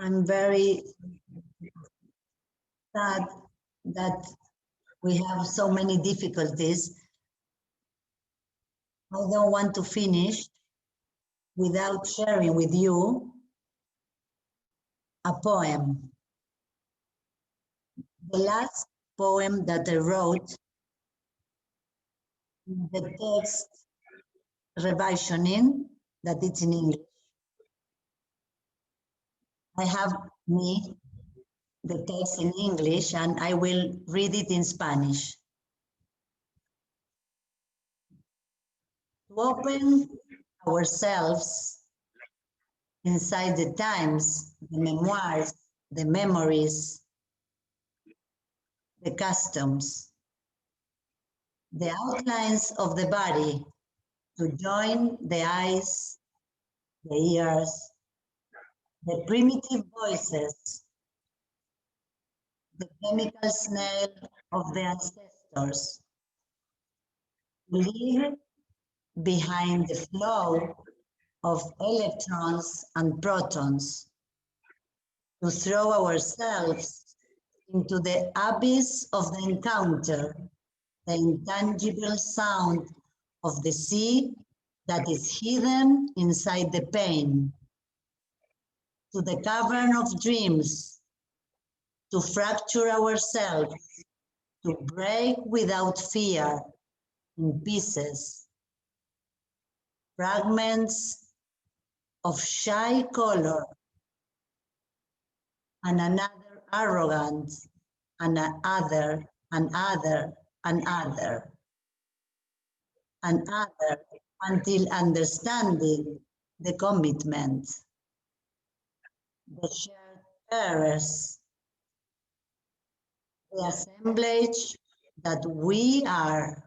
I'm very sad that we have so many difficulties. I don't want to finish without sharing with you a poem. The last poem that I wrote, the text revisioning, that it's in English. I have the text in English, and I will read it in Spanish. To open ourselves inside the times, the memoirs, the memories, the customs, the outlines of the body, to join the eyes, the ears, the primitive voices, the chemical smell of the ancestors, live behind the flow of electrons and protons, to throw ourselves into the abyss of the encounter, the intangible sound of the sea that is hidden inside the pain, to the cavern of dreams, to fracture ourselves, to break without fear in pieces, fragments of shy color, and another arrogance, and another, another, another, another, until understanding the commitment, the shared errors, the assemblage that we are,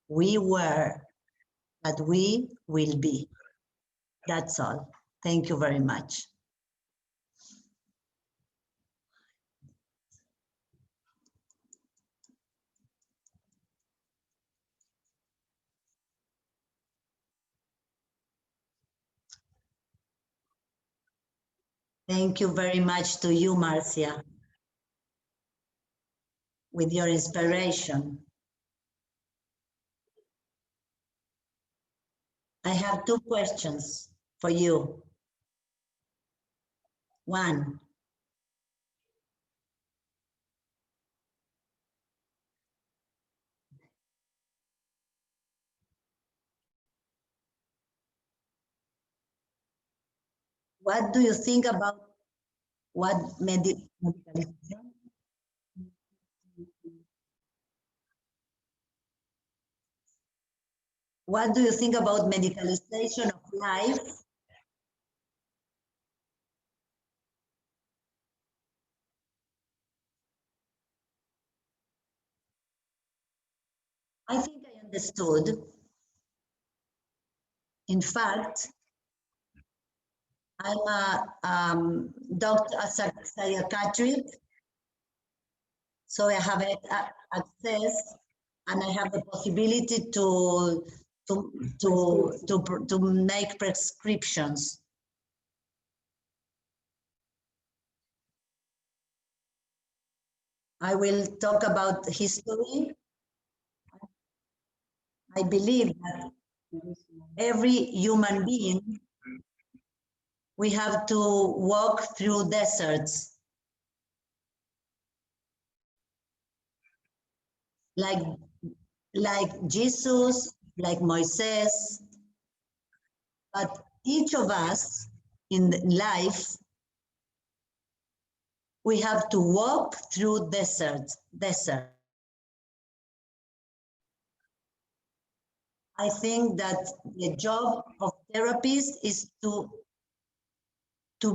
we were, that we will be. That's all. Thank you very much. Thank you very much to you, Marcia, with your inspiration. I have two questions for you. One, What do you think about what medicalization? What do you think about medicalization of life? I think I understood. In fact, I'm a doctor, a psychiatric, so I have access and I have the possibility to make prescriptions. I will talk about history. I believe that every human being, we have to walk through deserts. Like Jesus, like Moses, but each of us in life, we have to walk through desert. I think that the job of therapists is to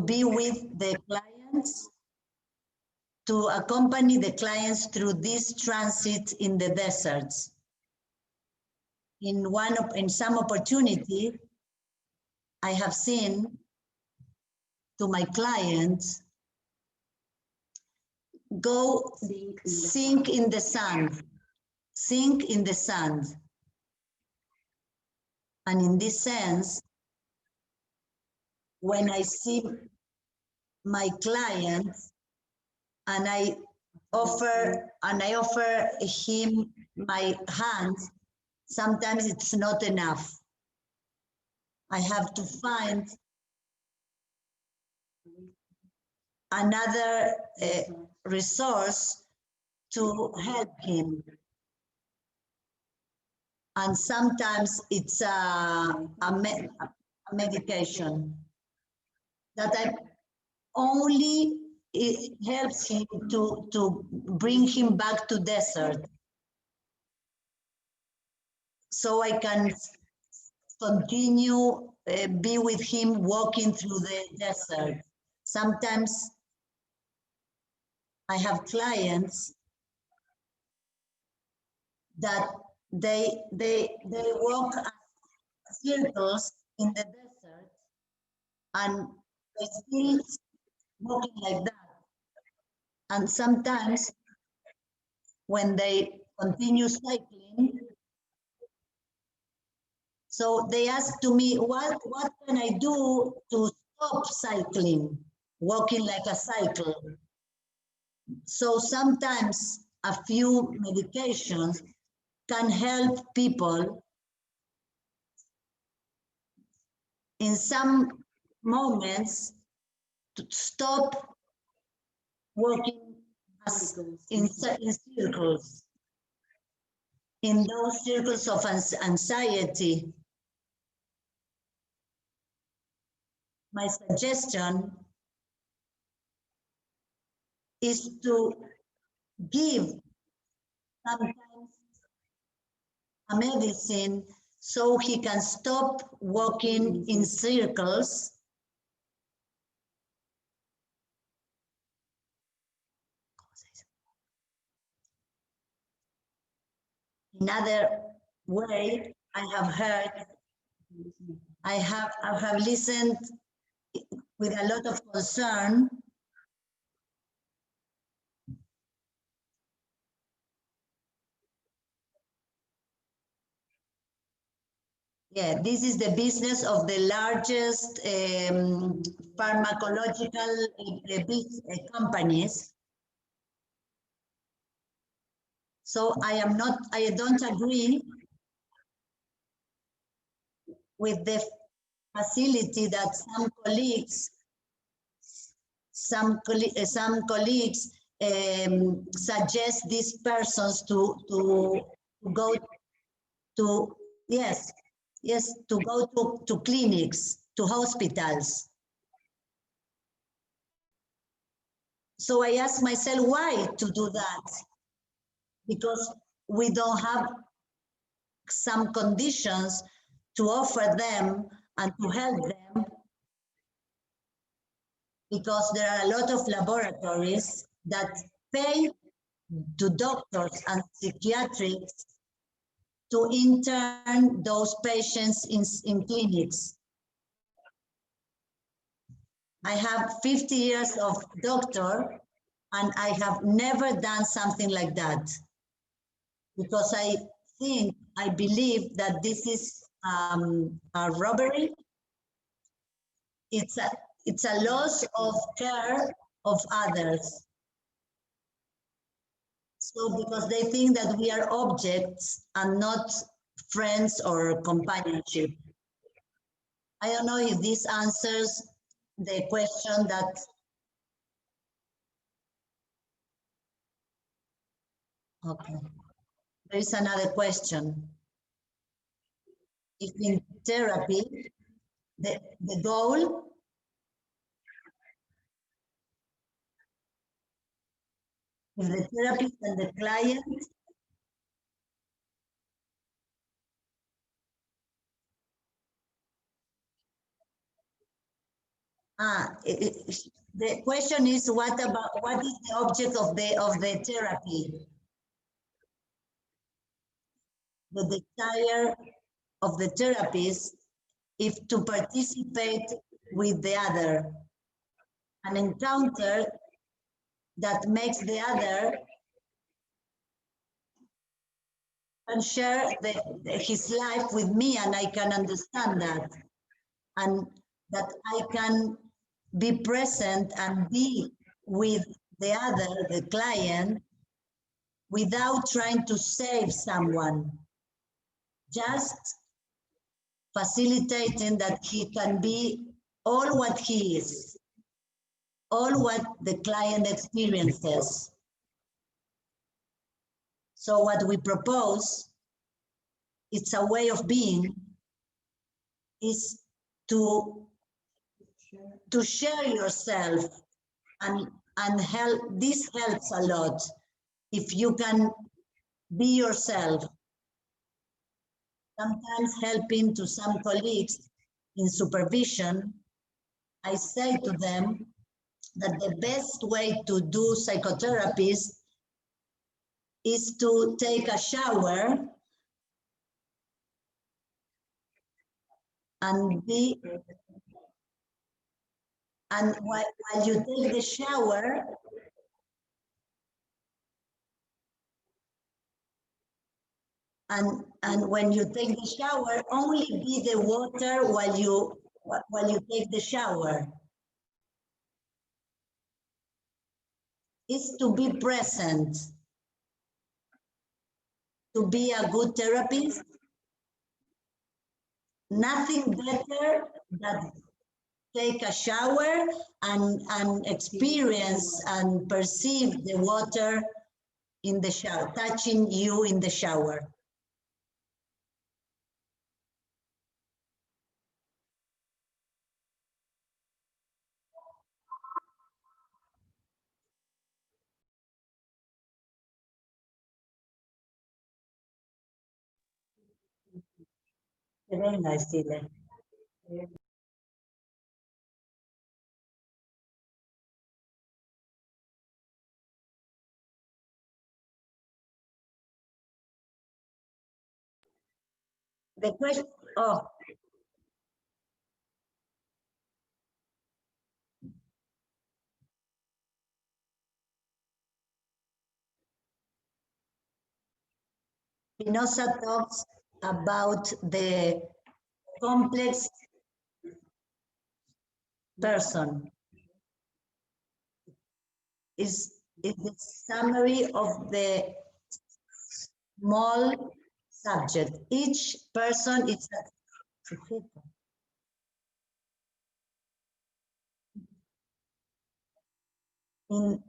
be with the clients, to accompany the clients through this transit in the deserts. In some opportunity, I have seen to my clients go sink in the sand. And in this sense, when I see my clients and I offer him my hand, sometimes it's not enough. I have to find another resource to help him. And sometimes it's a medication that it helps him to bring him back to desert. So I can continue be with him walking through the desert. Sometimes I have clients that they walk circles in the desert and they still walking like that. And sometimes when they continue cycling, so they ask to me, what can I do to stop cycling, walking like a cycle? So sometimes a few medications can help people in some moments to stop walking in circles, in those circles of anxiety. My suggestion is to give sometimes a medicine so he can stop walking in circles. Another way I have heard, I have listened with a lot of concern Yeah, this is the business of the largest pharmacological companies. So I don't agree with the facility that some colleagues suggest these persons to go to, yes, to go to clinics, to hospitals. So I asked myself why to do that, because we don't have some conditions to offer them and to help them, because there are a lot of laboratories that pay to doctors and psychiatrists to intern those patients in clinics. I have 50 years of doctor, and I have never done something like that, because I believe that this is a robbery. It's a loss of care of others. So because they think that we are objects and not friends or companionship. I don't know if this answers the question that. Okay. There is another question. If in therapy, the goal is the therapist and the client. The question is what is the object of the therapy? The desire of the therapist is to participate with the other, an encounter that makes the other and share his life with me, and I can understand that, and that I can be present and be with the other, the client, without trying to save someone, just facilitating that he can be all what he is, all what the client experiences. So what we propose, it's a way of being, is to share yourself and help. This helps a lot if you can be yourself. Sometimes helping to some colleagues in supervision, I say to them that the best way to do psychotherapy is to take a shower and while you take the shower, and when you take the shower, only be the water while you take the shower. Is to be present, to be a good therapist. Nothing better than take a shower and experience and perceive the water in the shower, touching you in the shower. Very nice, Chile. The question, oh. Spinoza talks about the complex person. Is the summary of the small subject. Each person is a sujeto. In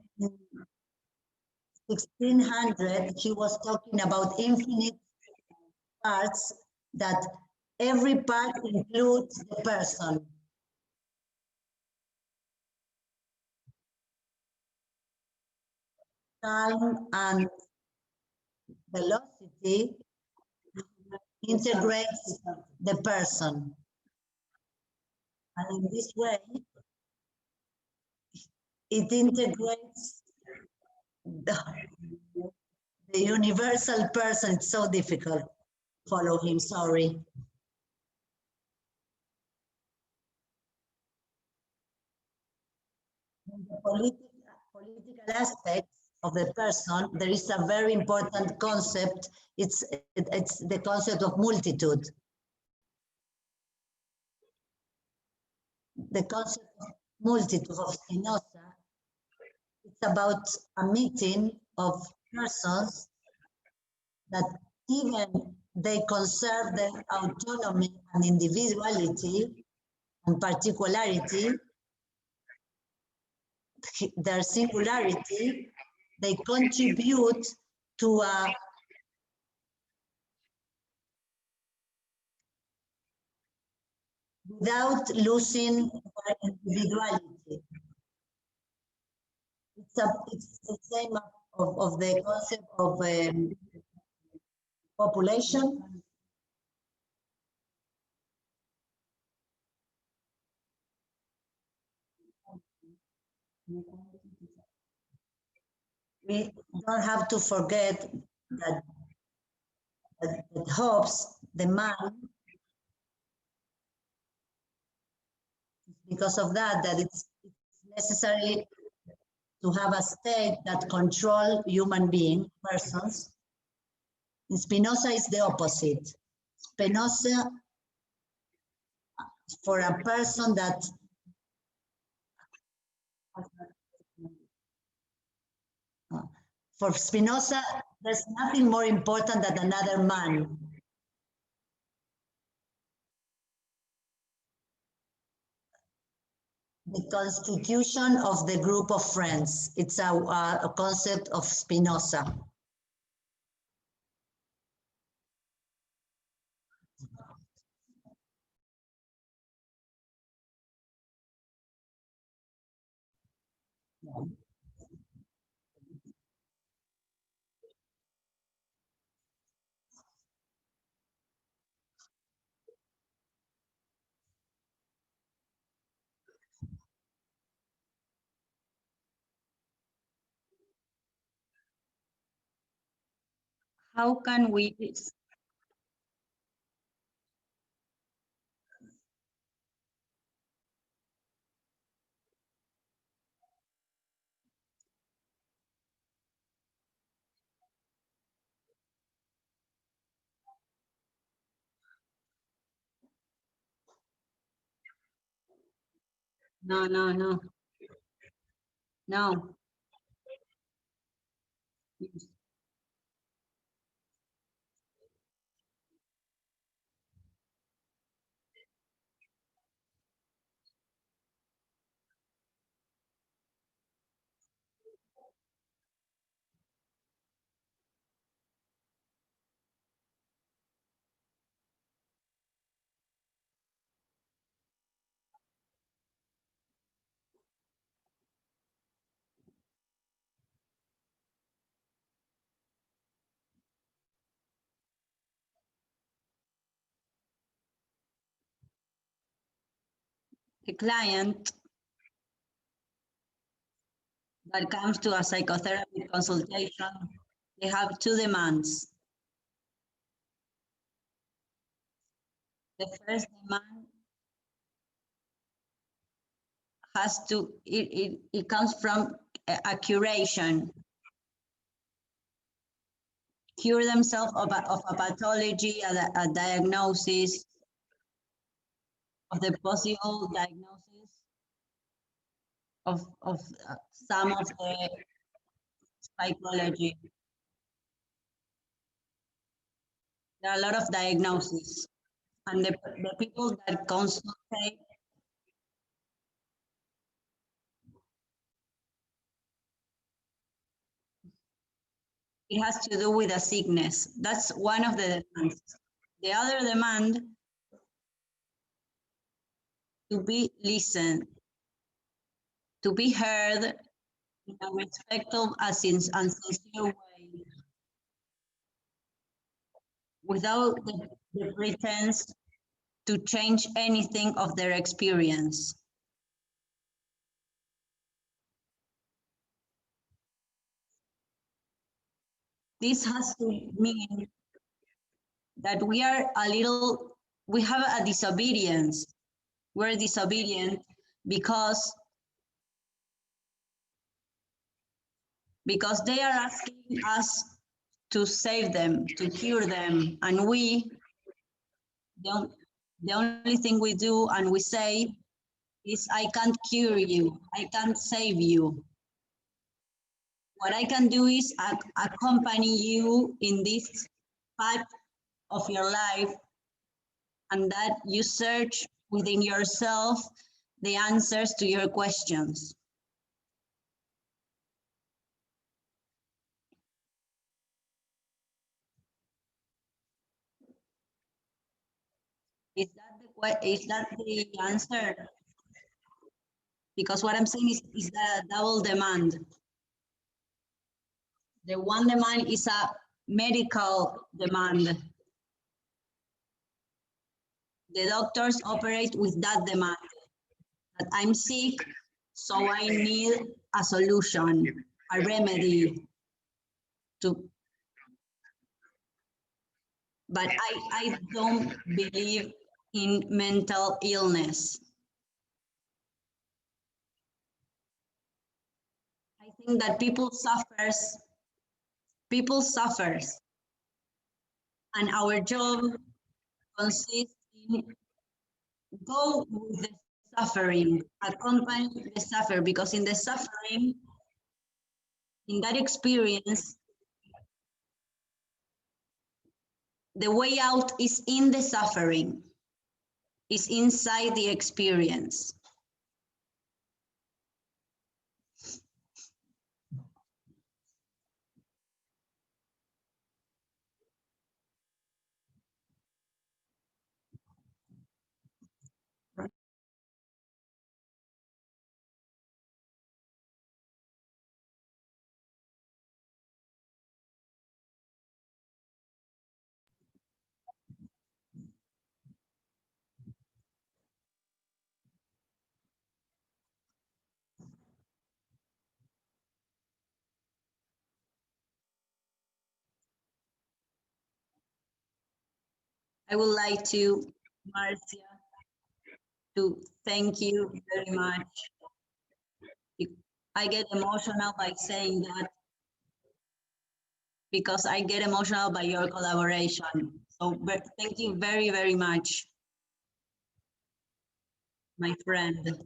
1600, he was talking about infinite parts, that every part includes the person. calm and velocity integrates the person. And in this way, it integrates the universal person. It's so difficult to follow him, sorry. In the political aspects of the person, there is a very important concept. It's the concept of multitude. The concept of multitude of Spinoza, it's about a meeting of persons that even they conserve their autonomy and individuality and particularity, their singularity, they contribute to a without losing their individuality. It's the same of the concept of population. We don't have to forget that Hobbes, the man, because of that it's necessary to have a state that control human being, persons. And Spinoza is the opposite. Spinoza, for a person that for Spinoza, there's nothing more important than another man. The constitution of the group of friends. It's a concept of Spinoza. How can we no. The client that comes to a psychotherapy consultation, they have two demands. The first demand has to, it comes from a curation. Cure themselves of a pathology, a diagnosis, of the possible diagnosis of some of the psychology. There are a lot of diagnoses, and the people that consultate it has to do with a sickness. That's one of the demands. The other demand to be listened, to be heard, in a respectful and sincere way, without the pretense to change anything of their experience. This has to mean that we have a disobedience. We're disobedient because they are asking us to save them, to cure them, and we don't. The only thing we do and we say is, I can't cure you, I can't save you. What I can do is accompany you in this path of your life, and that you search within yourself the answers to your questions. Is that the answer? Because what I'm saying is the double demand. The one demand is a medical demand. The doctors operate with that demand. That I'm sick, so I need a solution, a remedy to. But I don't believe in mental illness. I think that people suffers, and our job consists in go with the suffering, accompany the suffer, because in the suffering, in that experience, the way out is in the suffering, is inside the experience. I would like to, Marcia, to thank you very much. I get emotional by saying that because I get emotional by your collaboration. So thank you very, very much, my friend.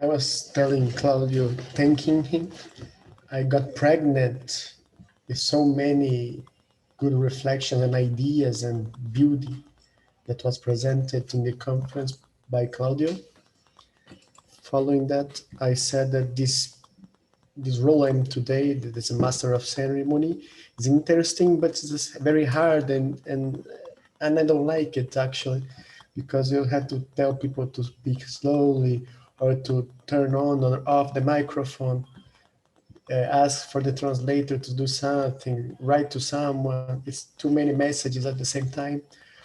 I was telling Claudio, thanking him. I got pregnant with so many good reflections and ideas and beauty that was presented in the conference by Claudio. Following that, I said that this role I'm today, that is a master of ceremony, is interesting, but it's very hard and I don't like it actually, because you have to tell people to speak slowly or to turn on or off the microphone, ask for the translator to do something, write to someone. It's too many messages at the same time.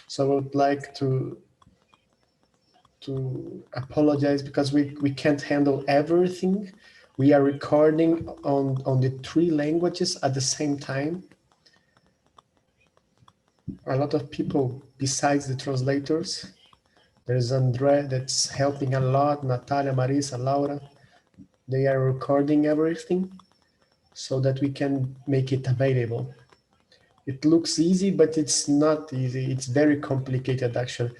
So I would like to apologize because we can't handle everything. We are recording on the 3 languages at the same time. A lot of people besides the translators. There's Andre that's helping a lot, Natalia, Marisa, Laura. They are recording everything so that we can make it available. It looks easy, but it's not easy. It's very complicated actually.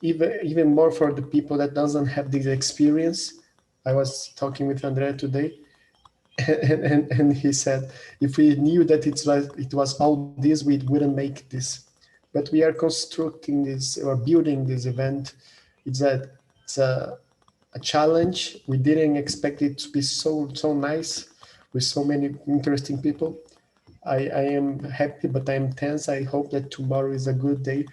Even more for the people that doesn't have this experience. I was talking with Andrea today, and he said, if we knew that it was all this, we wouldn't make this. But we are constructing this or building this event. It's a challenge. We didn't expect it to be so nice with so many interesting people. I am happy, but I'm tense. I hope that tomorrow is a good day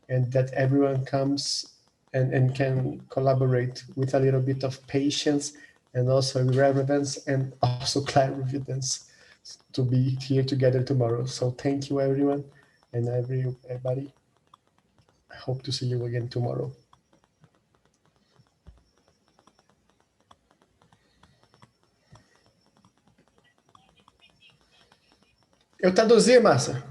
and that everyone comes and can collaborate with a little bit of patience and also relevance and also clarividence to be here together tomorrow. So thank you everyone and everybody. I hope to see you again tomorrow. Eu traduzi, Márcia.